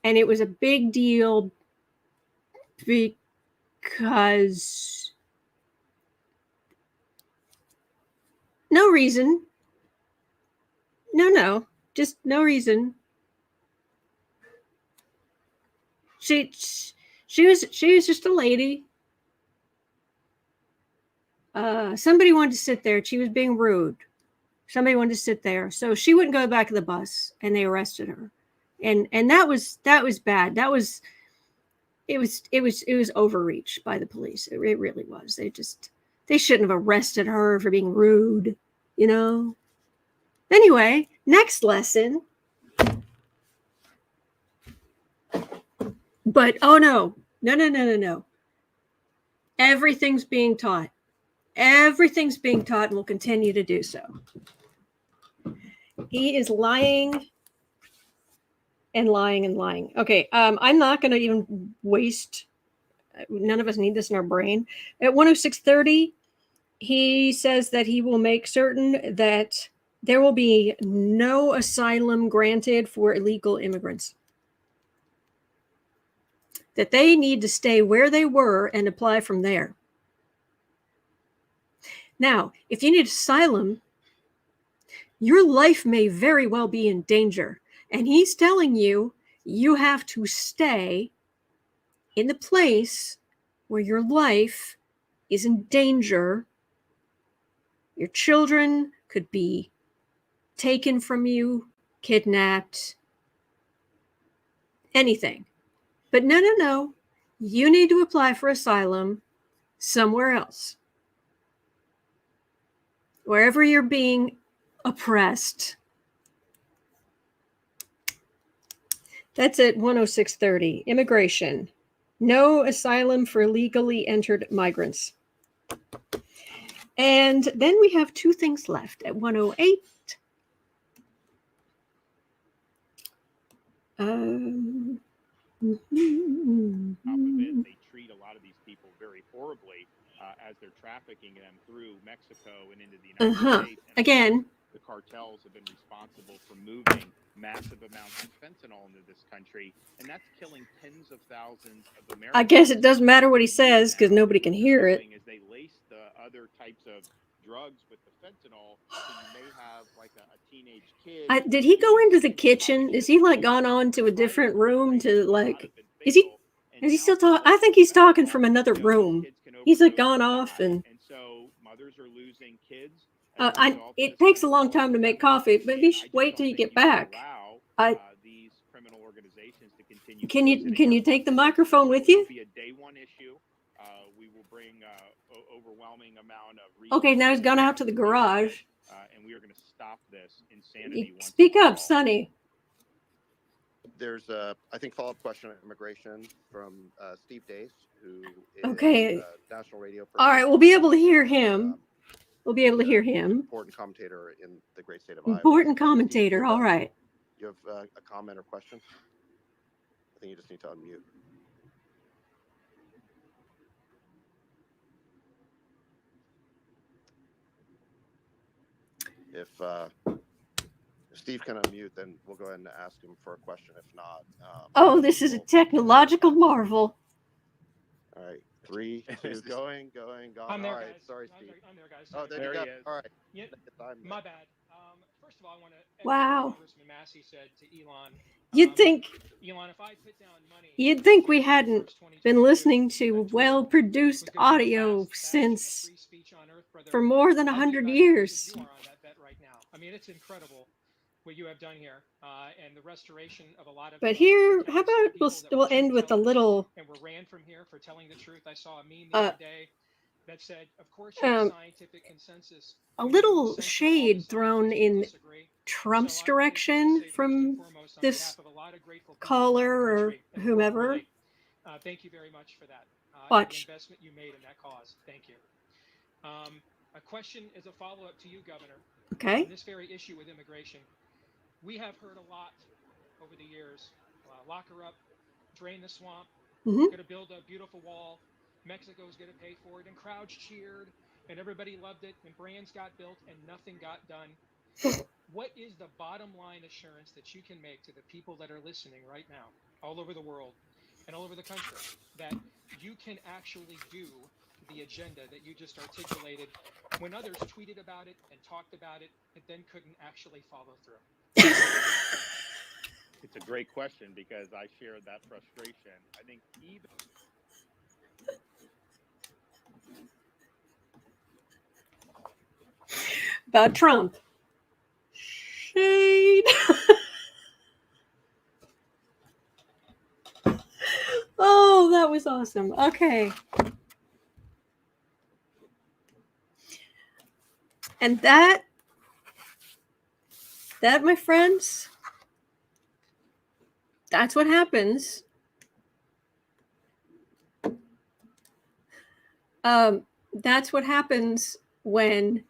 and it was a big deal because no reason. No, just no reason. She was just a lady. Somebody wanted to sit there. She was being rude. Somebody wanted to sit there, so she wouldn't go back of the bus, and they arrested her. And that was bad. It was overreach by the police. It really was. They shouldn't have arrested her for being rude, you know. Anyway, next lesson. But oh no. Everything's being taught. Everything's being taught and will continue to do so. He is lying and lying and lying. Okay, I'm not going to even waste. None of us need this in our brain. At 106.30, he says that he will make certain that there will be no asylum granted for illegal immigrants. That they need to stay where they were and apply from there. Now, if you need asylum, your life may very well be in danger. And he's telling you, you have to stay in the place where your life is in danger. Your children could be taken from you, kidnapped, anything. But no. You need to apply for asylum somewhere else. Wherever you're being oppressed. That's at 106.30. Immigration. No asylum for illegally entered migrants. And then we have two things left at 108. They treat a lot of these people very horribly as they're trafficking them through Mexico and into the United States. And again, the cartels have been responsible for moving massive amounts of fentanyl into this country, and that's killing tens of thousands of Americans. I guess it doesn't matter what he says because nobody can hear it. As they lace the other types of drugs with the fentanyl, so you may have like a teenage kid. Did he go into the kitchen? Is he like gone on to a different room to like? Is he still talking? I think he's talking from another room. He's like gone off and so mothers are losing kids. It takes a long time to make coffee, but you should wait till you get back. These criminal organizations to continue. Can you take the microphone with you? It will be a day one issue. We will bring overwhelming amount of. Okay, now he's gone out to the garage. And we are going to stop this insanity. Speak up, Sonny. There's a, I think, follow-up question on immigration from Steve Dace, who is national radio. All right, we'll be able to hear him. We'll be able to hear him. Important commentator in the great state of Iowa. Important commentator. All right. You have a comment or question? I think you just need to unmute. If Steve can unmute, then we'll go ahead and ask him for a question. If not, this is a technological marvel. All right, 3, 2, going, gone. I'm there, all right, guys. sorry, Steve. I'm there, guys. Oh, there you go. All right. Yeah, my bad. First of all, I want to. Wow. Congressman Massey said to Elon. You'd think. Elon, if I put down money. You'd think we hadn't been listening to well-produced audio since for more than 100 years. You are on that bet right now. I mean, it's incredible what you have done here, and the restoration of a lot of. But here, how about we'll end with a little. And we're ran from here for telling the truth. I saw a meme the other day that said, "Of course, you have scientific consensus." A little shade thrown in Trump's direction from this caller or whomever. Thank you very much for that. Watch. The investment you made in that cause. Thank you. A question is a follow-up to you, Governor. Okay. On this very issue with immigration. We have heard a lot over the years. Lock her up, drain the swamp, Mm-hmm. going to build a beautiful wall. Mexico's going to pay for it. And crowds cheered and everybody loved it. And brands got built and nothing got done. What is the bottom line assurance that you can make to the people that are listening right now, all over the world and all over the country, that you can actually do the agenda that you just articulated when others tweeted about it and talked about it, but then couldn't actually follow through? It's a great question because I share that frustration. I think even About Trump. Shade. Oh, that was awesome. Okay. And that, my friends, that's what happens. That's what happens when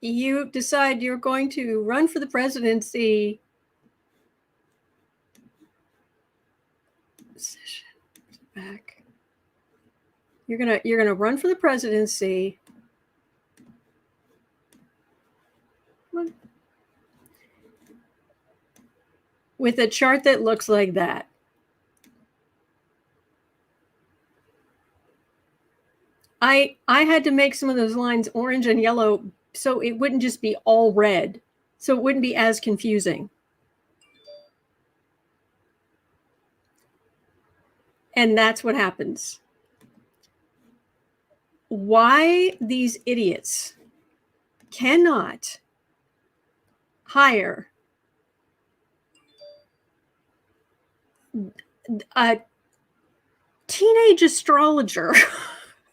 you decide you're going to run for the presidency. Back. You're gonna run for the presidency. With a chart that looks like that. I had to make some of those lines orange and yellow so it wouldn't just be all red. So it wouldn't be as confusing. And that's what happens. Why these idiots cannot hire a teenage astrologer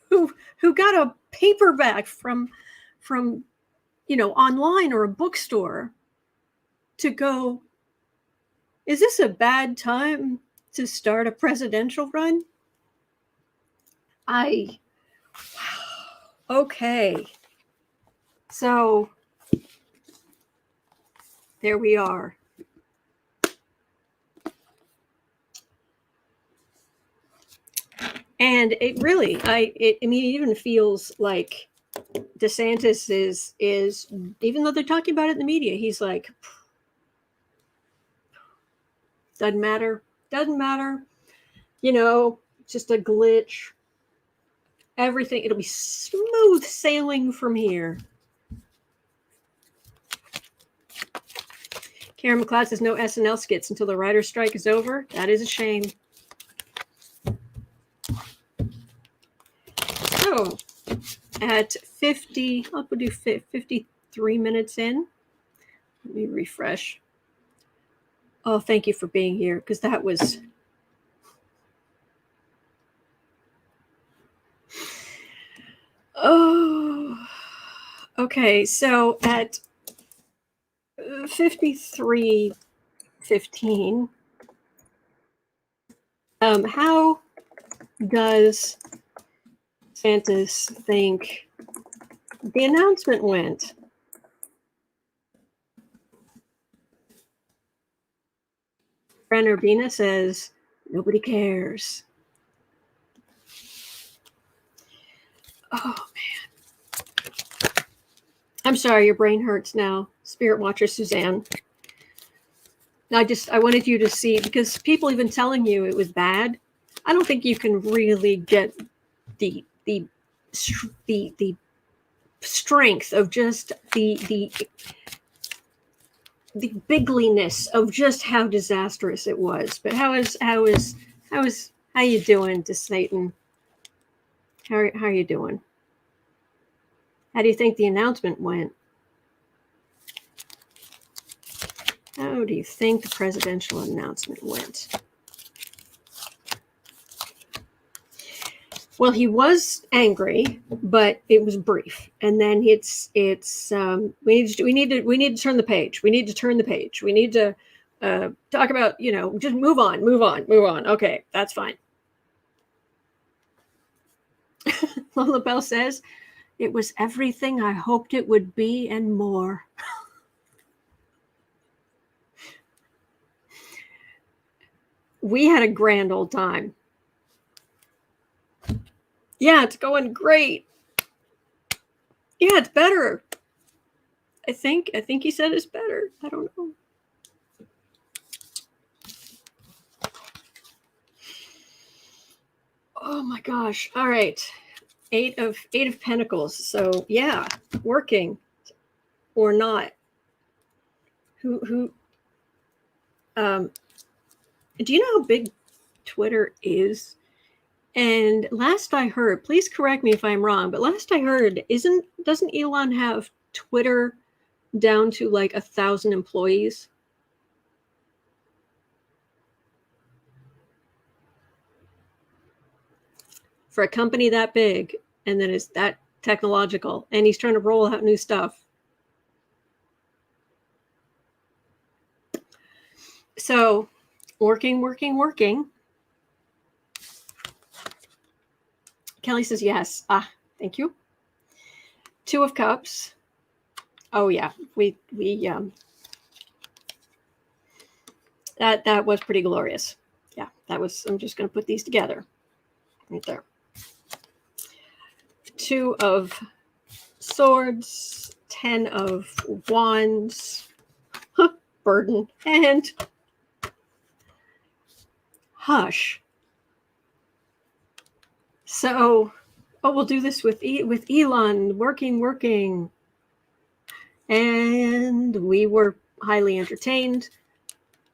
who got a paperback from online or a bookstore to go, is this a bad time to start a presidential run? Okay. So there we are. And it really, it even feels like DeSantis is, even though they're talking about it in the media, he's like, doesn't matter, just a glitch. Everything, it'll be smooth sailing from here. Karen McLeod says no SNL skits until the writer's strike is over. That is a shame. So at 50, I'll do 53 minutes in. Let me refresh. Oh, thank you for being here, because that was... Oh, okay. So at 53:15, how does DeSantis think the announcement went? Fran Urbina says nobody cares. Oh man, I'm sorry, your brain hurts now, Spirit Watcher Suzanne. I wanted you to see, because people even telling you it was bad. I don't think you can really get the strength of just the bigliness of just how disastrous it was. But how you doing, DeSatan? How are you doing? How do you think the announcement went? How do you think the presidential announcement went? Well, he was angry, but it was brief. And then we need to turn the page. We need to turn the page. We need to talk about, just move on. Okay, that's fine. Lola Bell says, it was everything I hoped it would be and more. we had a grand old time. Yeah, it's going great. Yeah, it's better. I think he said it's better. I don't know. Oh my gosh. All right. Eight of Pentacles. So yeah, working or not. Who do you know how big Twitter is? And last I heard, please correct me if I'm wrong, but last I heard, doesn't Elon have Twitter down to like 1,000 employees? For a company that big, and then is that technological, and he's trying to roll out new stuff. So, working. Kelly says yes. Thank you. Two of Cups. Oh yeah, we that was pretty glorious. Yeah, that was. I'm just going to put these together, right there. Two of Swords, 10 of Wands, burden, and hush. So, we'll do this with Elon, working. And we were highly entertained.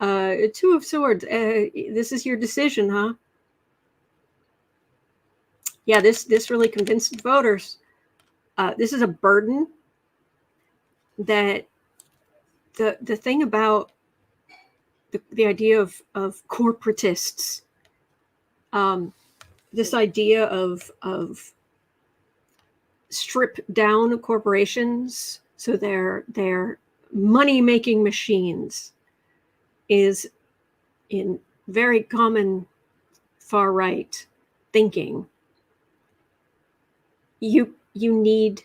Two of Swords, this is your decision, huh? Yeah, this really convinced voters. This is a burden that the thing about the idea of corporatists, this idea of strip down corporations so they're money making machines is in very common far right thinking. You need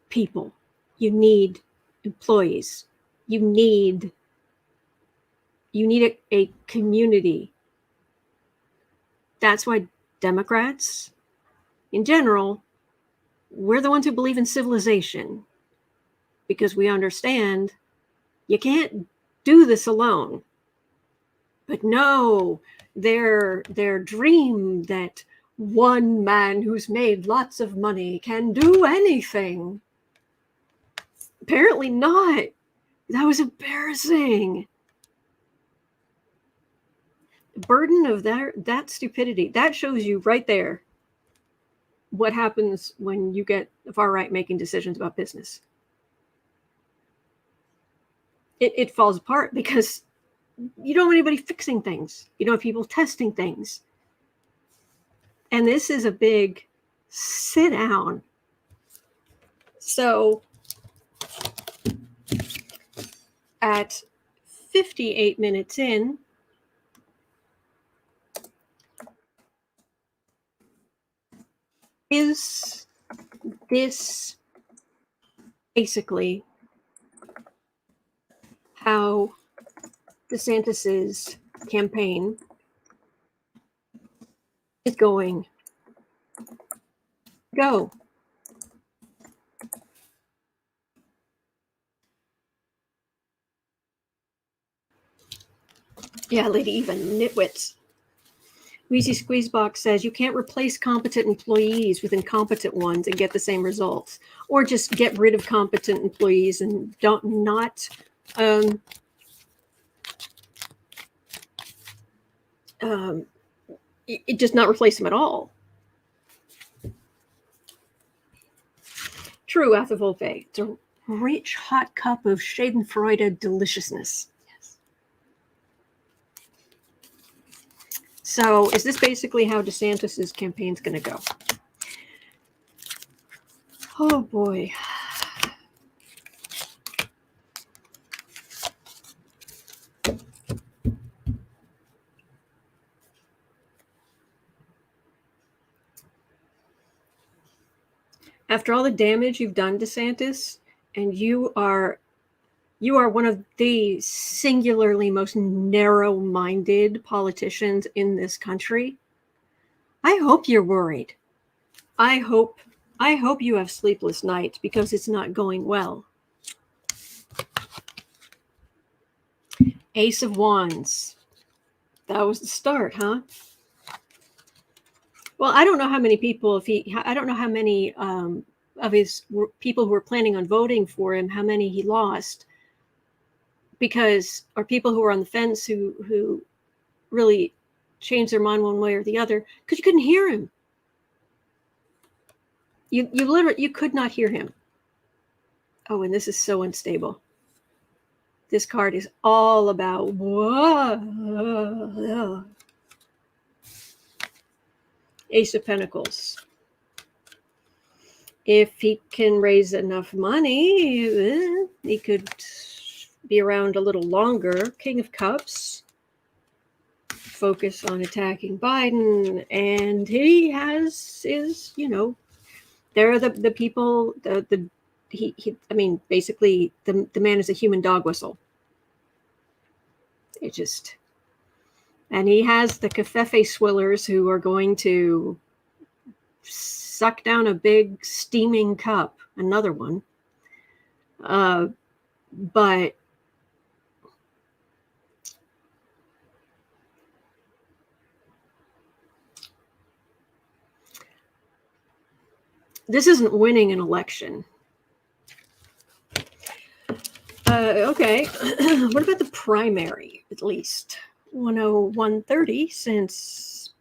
people, you need employees, you need a community. That's why Democrats in general, we're the ones who believe in civilization, because we understand you can't do this alone. But no, their dream that one man who's made lots of money can do anything. Apparently not. That was embarrassing. The burden of that stupidity, that shows you right there what happens when you get the far right making decisions about business. It falls apart because you don't have anybody fixing things. You don't have people testing things. And this is a big sit down. So at 58 minutes in, is this basically how DeSantis's campaign is going to go? Yeah, Lady Eva, nitwits. Wheezy Squeezebox says you can't replace competent employees with incompetent ones and get the same results, or just get rid of competent employees and it just not replace them at all. True, Athavolpe. It's a rich, hot cup of Schadenfreude deliciousness. Yes. So, is this basically how DeSantis's campaign's going to go? Oh boy. After all the damage you've done, DeSantis, and you are You are one of the singularly most narrow-minded politicians in this country. I hope you're worried. I hope you have sleepless nights because it's not going well. Ace of Wands. That was the start, huh? Well, I don't know how many people, I don't know how many of his people who were planning on voting for him, how many he lost, or people who were on the fence who really changed their mind one way or the other, because you couldn't hear him. You literally, you could not hear him. Oh, and this is so unstable. This card is all about whoa. Ace of Pentacles. If he can raise enough money, he could be around a little longer. King of Cups. Focus on attacking Biden. And he has his, there are the people, I mean, basically, the man is a human dog whistle. And he has the covfefe swillers who are going to suck down a big steaming cup, another one. But this isn't winning an election. Okay. What about the primary, at least? 101.30, since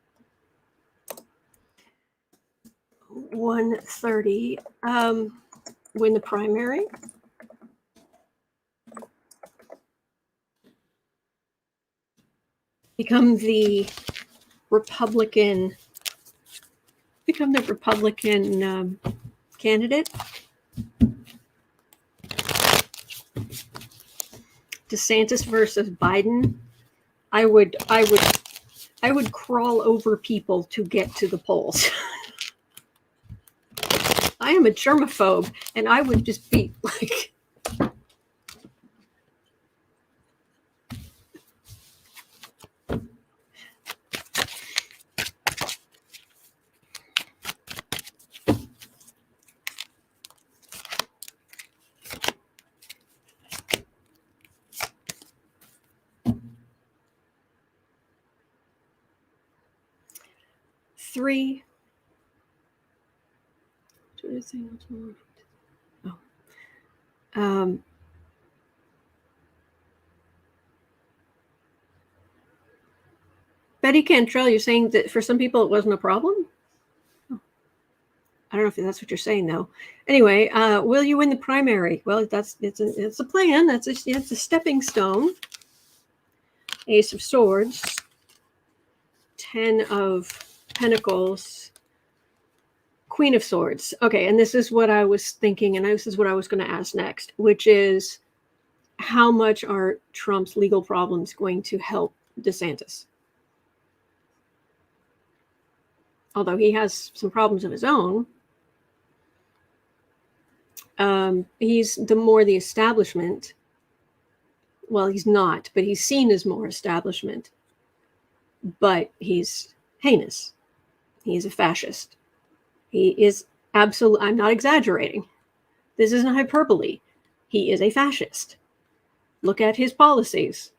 1:30. Win the primary. Become the Republican candidate. DeSantis versus Biden. I would crawl over people to get to the polls. I am a germaphobe, and I would just be like, three. Oh. Betty Cantrell, you're saying that for some people it wasn't a problem? Oh. I don't know if that's what you're saying, though. Anyway, will you win the primary? Well, it's a plan. It's a stepping stone. Ace of Swords. 10 of Pentacles. Queen of Swords. Okay, and this is what I was thinking, and this is what I was going to ask next, which is, how much are Trump's legal problems going to help DeSantis? Although he has some problems of his own, he's the establishment. Well, he's not, but he's seen as more establishment. But he's heinous. He's a fascist. He is absolutely, I'm not exaggerating. This isn't hyperbole. He is a fascist. Look at his policies.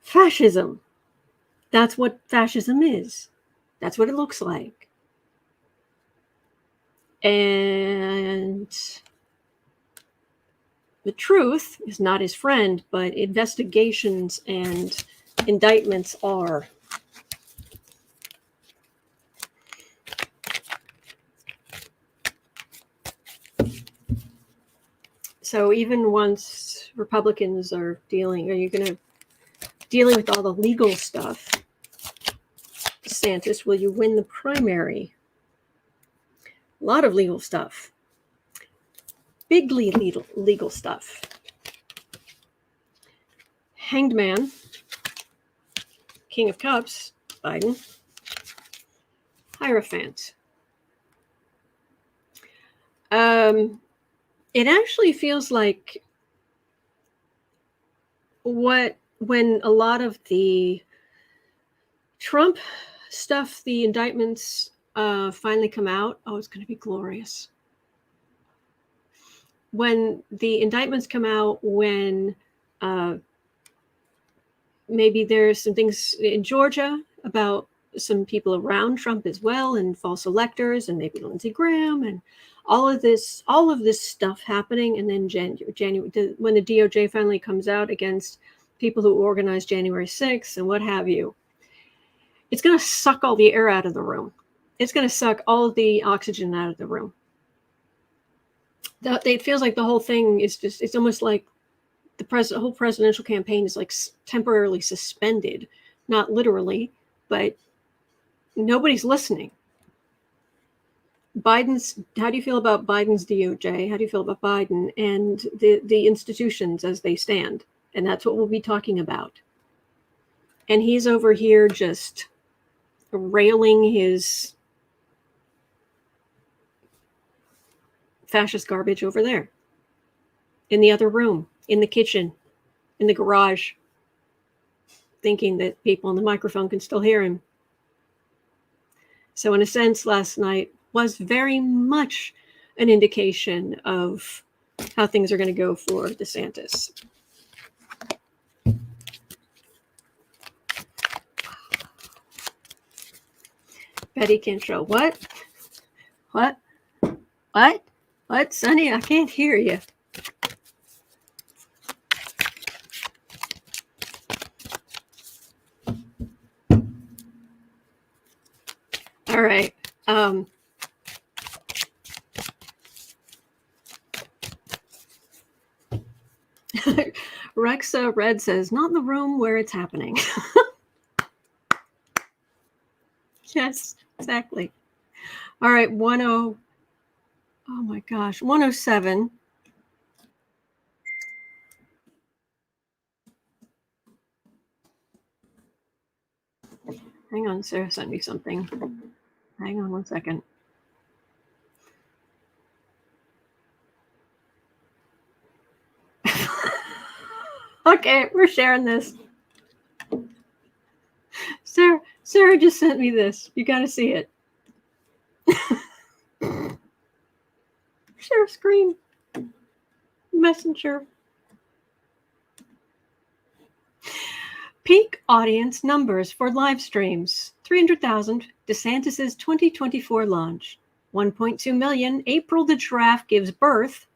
Fascism. That's what fascism is. That's what it looks like. And the truth is not his friend, but investigations and indictments are. So even once Republicans are dealing with all the legal stuff, DeSantis, will you win the primary? A lot of legal stuff. Bigly legal stuff. Hanged Man. King of Cups, Biden. Hierophant. It actually feels like when a lot of the Trump stuff, the indictments finally come out, oh, it's going to be glorious. When the indictments come out, when maybe there's some things in Georgia about some people around Trump as well, and false electors, and maybe Lindsey Graham, and all of this stuff happening, and then January when the DOJ finally comes out against people who organized January 6th and what have you, it's going to suck all the air out of the room. It's going to suck all of the oxygen out of the room. It feels like the whole thing is just, it's almost like the whole presidential campaign is like temporarily suspended, not literally, but nobody's listening. How do you feel about Biden's DOJ? How do you feel about Biden and the institutions as they stand? And that's what we'll be talking about. And he's over here just railing his fascist garbage over there in the other room, in the kitchen, in the garage, thinking that people on the microphone can still hear him. So in a sense, last night was very much an indication of how things are going to go for DeSantis. Betty Kincho, what? What, Sonny? I can't hear you. All right. Rexa Red says, not in the room where it's happening. Yes, exactly. All right, 107. Hang on, Sarah sent me something. Hang on one second. Okay, we're sharing this. Sarah just sent me this. You got to see it. Share screen. Messenger. Peak audience numbers for live streams. 300,000, DeSantis's 2024 launch. 1.2 million, April the Giraffe gives birth.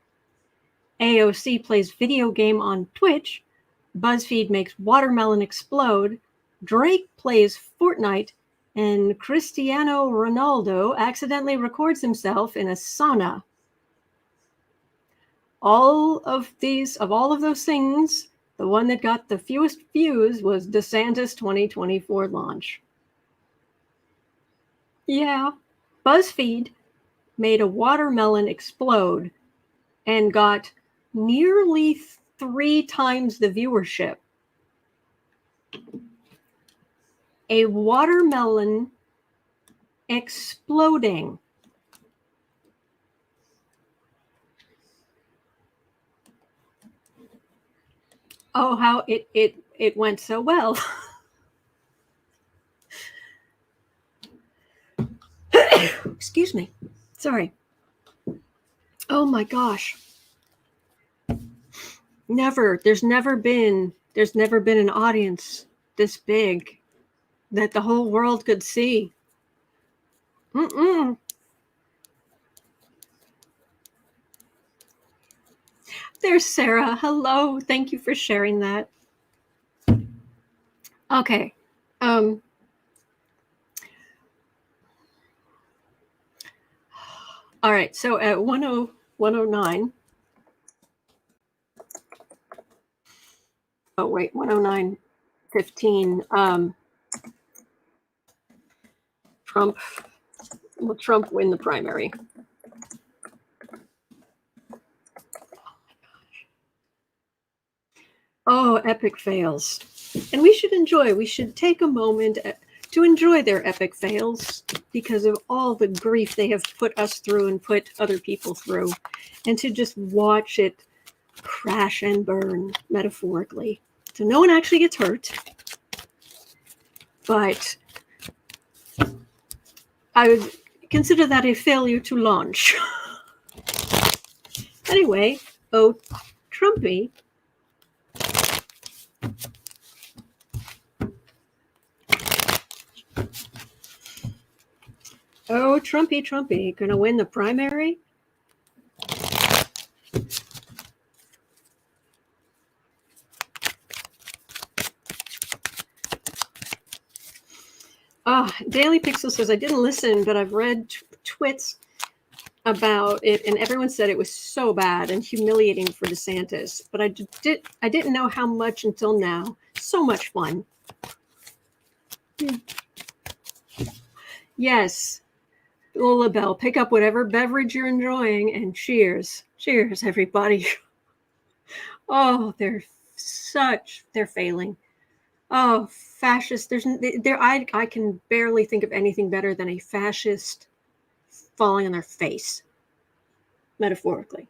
AOC plays video game on Twitch. BuzzFeed makes watermelon explode. Drake plays Fortnite. And Cristiano Ronaldo accidentally records himself in a sauna. All of those things, the one that got the fewest views was DeSantis 2024 launch. Yeah, BuzzFeed made a watermelon explode and got nearly 3 times the viewership. A watermelon exploding. Oh, how it went so well. Excuse me. Sorry. Oh my gosh. There's never been an audience this big that the whole world could see. There's Sarah. Hello. Thank you for sharing that. Okay. All right. So at 109. Oh, wait. 109.15. Trump win the primary. Oh, epic fails. And we should take a moment to enjoy their epic fails because of all the grief they have put us through and put other people through, and to just watch it crash and burn, metaphorically. It's So no one actually gets hurt. But I would consider that a failure to launch. Anyway, oh, Trumpy. Oh, Trumpy, gonna win the primary? Daily Pixel says, I didn't listen, but I've read twits about it, and everyone said it was so bad and humiliating for DeSantis. But I didn't know how much until now. So much fun. Yes, Lola Bell, pick up whatever beverage you're enjoying and cheers. Cheers, everybody. Oh, they're failing. Oh, fascist. I can barely think of anything better than a fascist falling on their face, metaphorically.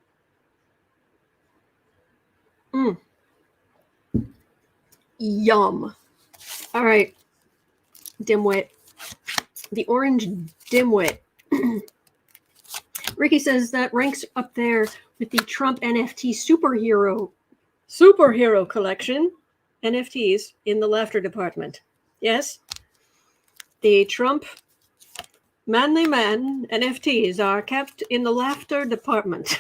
Yum. All right, dimwit. The orange dimwit. Ricky says that ranks up there with the Trump NFT superhero collection NFTs in the laughter department. Yes, the Trump manly man NFTs are kept in the laughter department.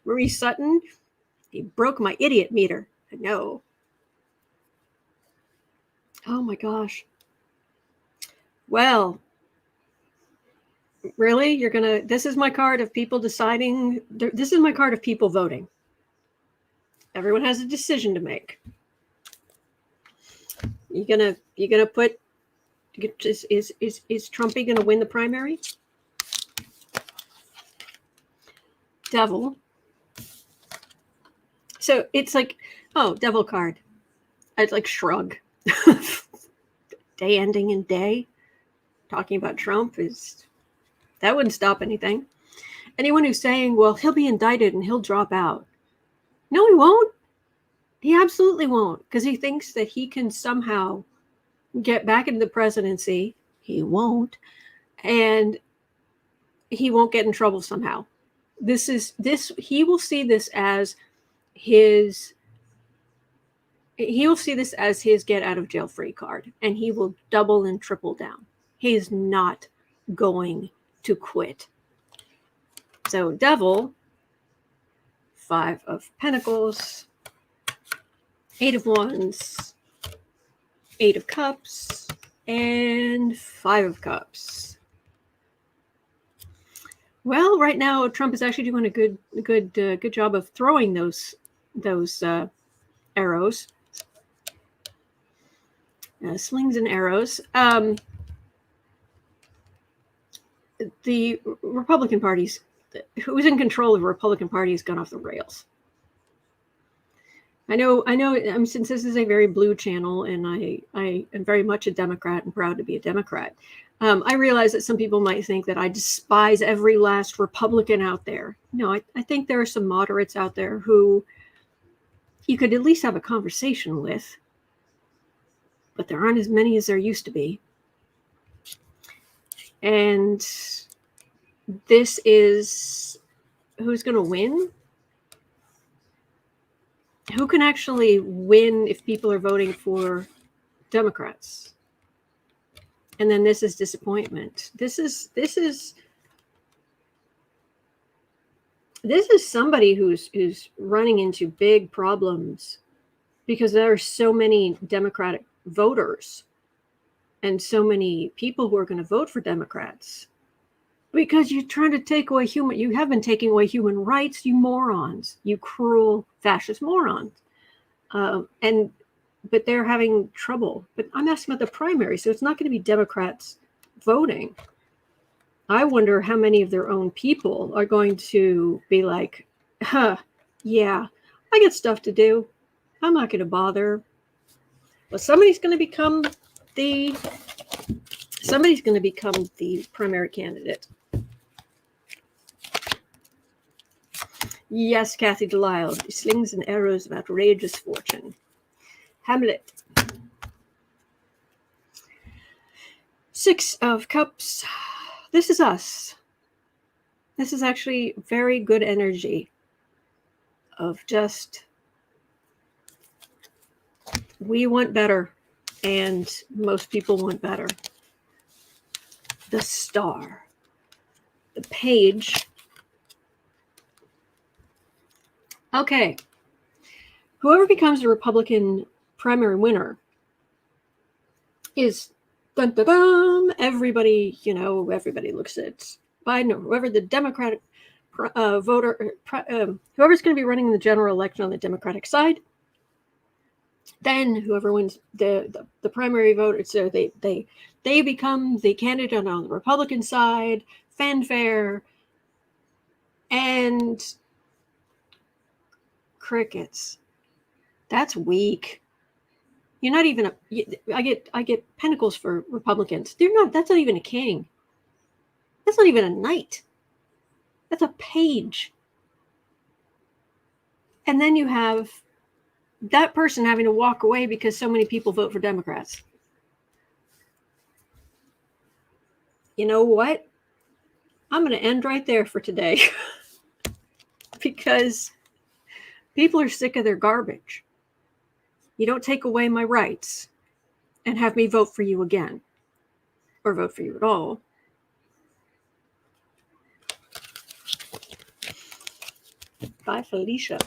Marie Sutton, he broke my idiot meter. I know. Oh my gosh. Well, really? This is my card of people deciding, this is my card of people voting. Everyone has a decision to make. You gonna put, is Trumpy gonna win the primary? Devil. So it's like, oh, devil card. I'd like shrug. Day ending in day. Talking about Trump that wouldn't stop anything. Anyone who's saying, well, he'll be indicted and he'll drop out. No, he won't. He absolutely won't, because he thinks that he can somehow get back into the presidency. He won't. And he won't get in trouble somehow. He will see this as his get out of jail free card, and he will double and triple down. He is not going to quit. So devil, 5 of Pentacles, 8 of Wands, 8 of Cups, and 5 of Cups. Well, right now Trump is actually doing a good job of throwing those arrows, slings and arrows. The Republican parties, who's in control of the Republican Party, has gone off the rails. I know. Since this is a very blue channel, and I am very much a Democrat and proud to be a Democrat. I realize that some people might think that I despise every last Republican out there. No, I think there are some moderates out there who you could at least have a conversation with, but there aren't as many as there used to be. And this is who's going to win? Who can actually win if people are voting for Democrats? And then this is disappointment. This is somebody who's running into big problems because there are so many Democratic voters and so many people who are going to vote for Democrats because you're trying to take away you have been taking away human rights, you morons, you cruel fascist morons. But they're having trouble. But I'm asking about the primary, so it's not going to be Democrats voting. I wonder how many of their own people are going to be like, yeah, I got stuff to do. I'm not going to bother. Well, somebody's going to become the primary candidate. Yes, Kathy Delisle. Slings and arrows of outrageous fortune. Hamlet. 6 of Cups. This is us. This is actually very good energy of just, we want better, and most people want better. The Star. The Page. Okay. Whoever becomes the Republican primary winner is, dun, dun, dun, everybody, everybody looks at Biden, or whoever the Democratic voter, whoever's going to be running the general election on the Democratic side, then whoever wins the primary vote, so they become the candidate on the Republican side, fanfare, and crickets. That's weak. You're not even I get pentacles for Republicans. That's not even a king. That's not even a knight. That's a page. And then you have that person having to walk away because so many people vote for Democrats. You know what? I'm going to end right there for today because people are sick of their garbage. You don't take away my rights and have me vote for you again, or vote for you at all. Bye, Felicia.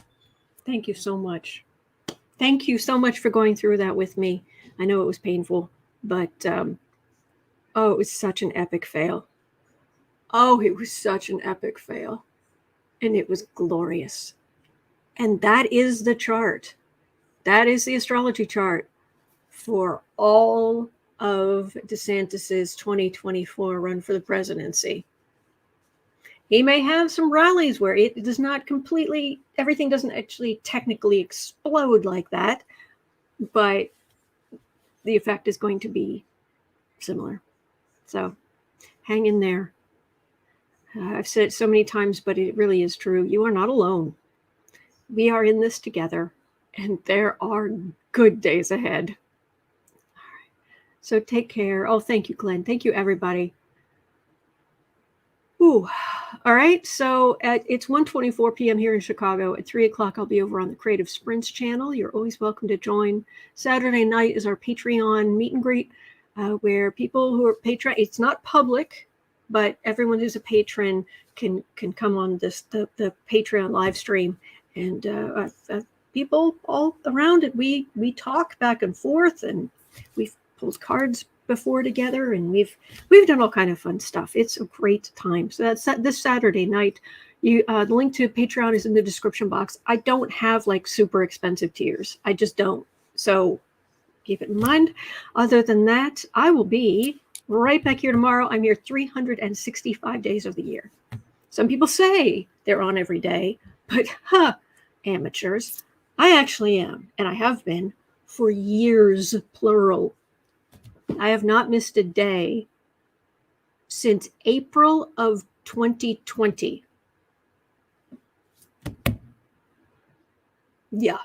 Thank you so much. Thank you so much for going through that with me. I know it was painful, but it was such an epic fail. Oh, it was such an epic fail. And it was glorious. And that is the chart. That is the astrology chart for all of DeSantis's 2024 run for the presidency. He may have some rallies where it does not completely, everything doesn't actually technically explode like that, but the effect is going to be similar. So hang in there. I've said it so many times, but it really is true. You are not alone. We are in this together, and there are good days ahead. All right. So take care. Oh, thank you, Glenn. Thank you, everybody. Ooh. All right. So it's 1:24 p.m. here in Chicago. At 3 o'clock, I'll be over on the Creative Sprints channel. You're always welcome to join. Saturday night is our Patreon meet and greet, where people who are patron, it's not public, but everyone who's a patron can come on the Patreon live stream, and people all around it. We talk back and forth, and we've pulled cards before together, and we've done all kind of fun stuff. It's a great time. So that's this Saturday night. The link to Patreon is in the description box. I don't have like super expensive tiers. I just don't. So keep it in mind. Other than that, I will be right back here tomorrow. I'm here 365 days of the year. Some people say they're on every day, but amateurs. I actually am, and I have been for years, plural. I have not missed a day since April of 2020. Yeah.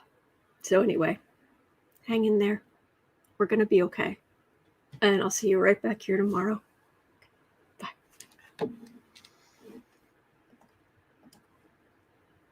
So anyway, hang in there. We're going to be okay. And I'll see you right back here tomorrow.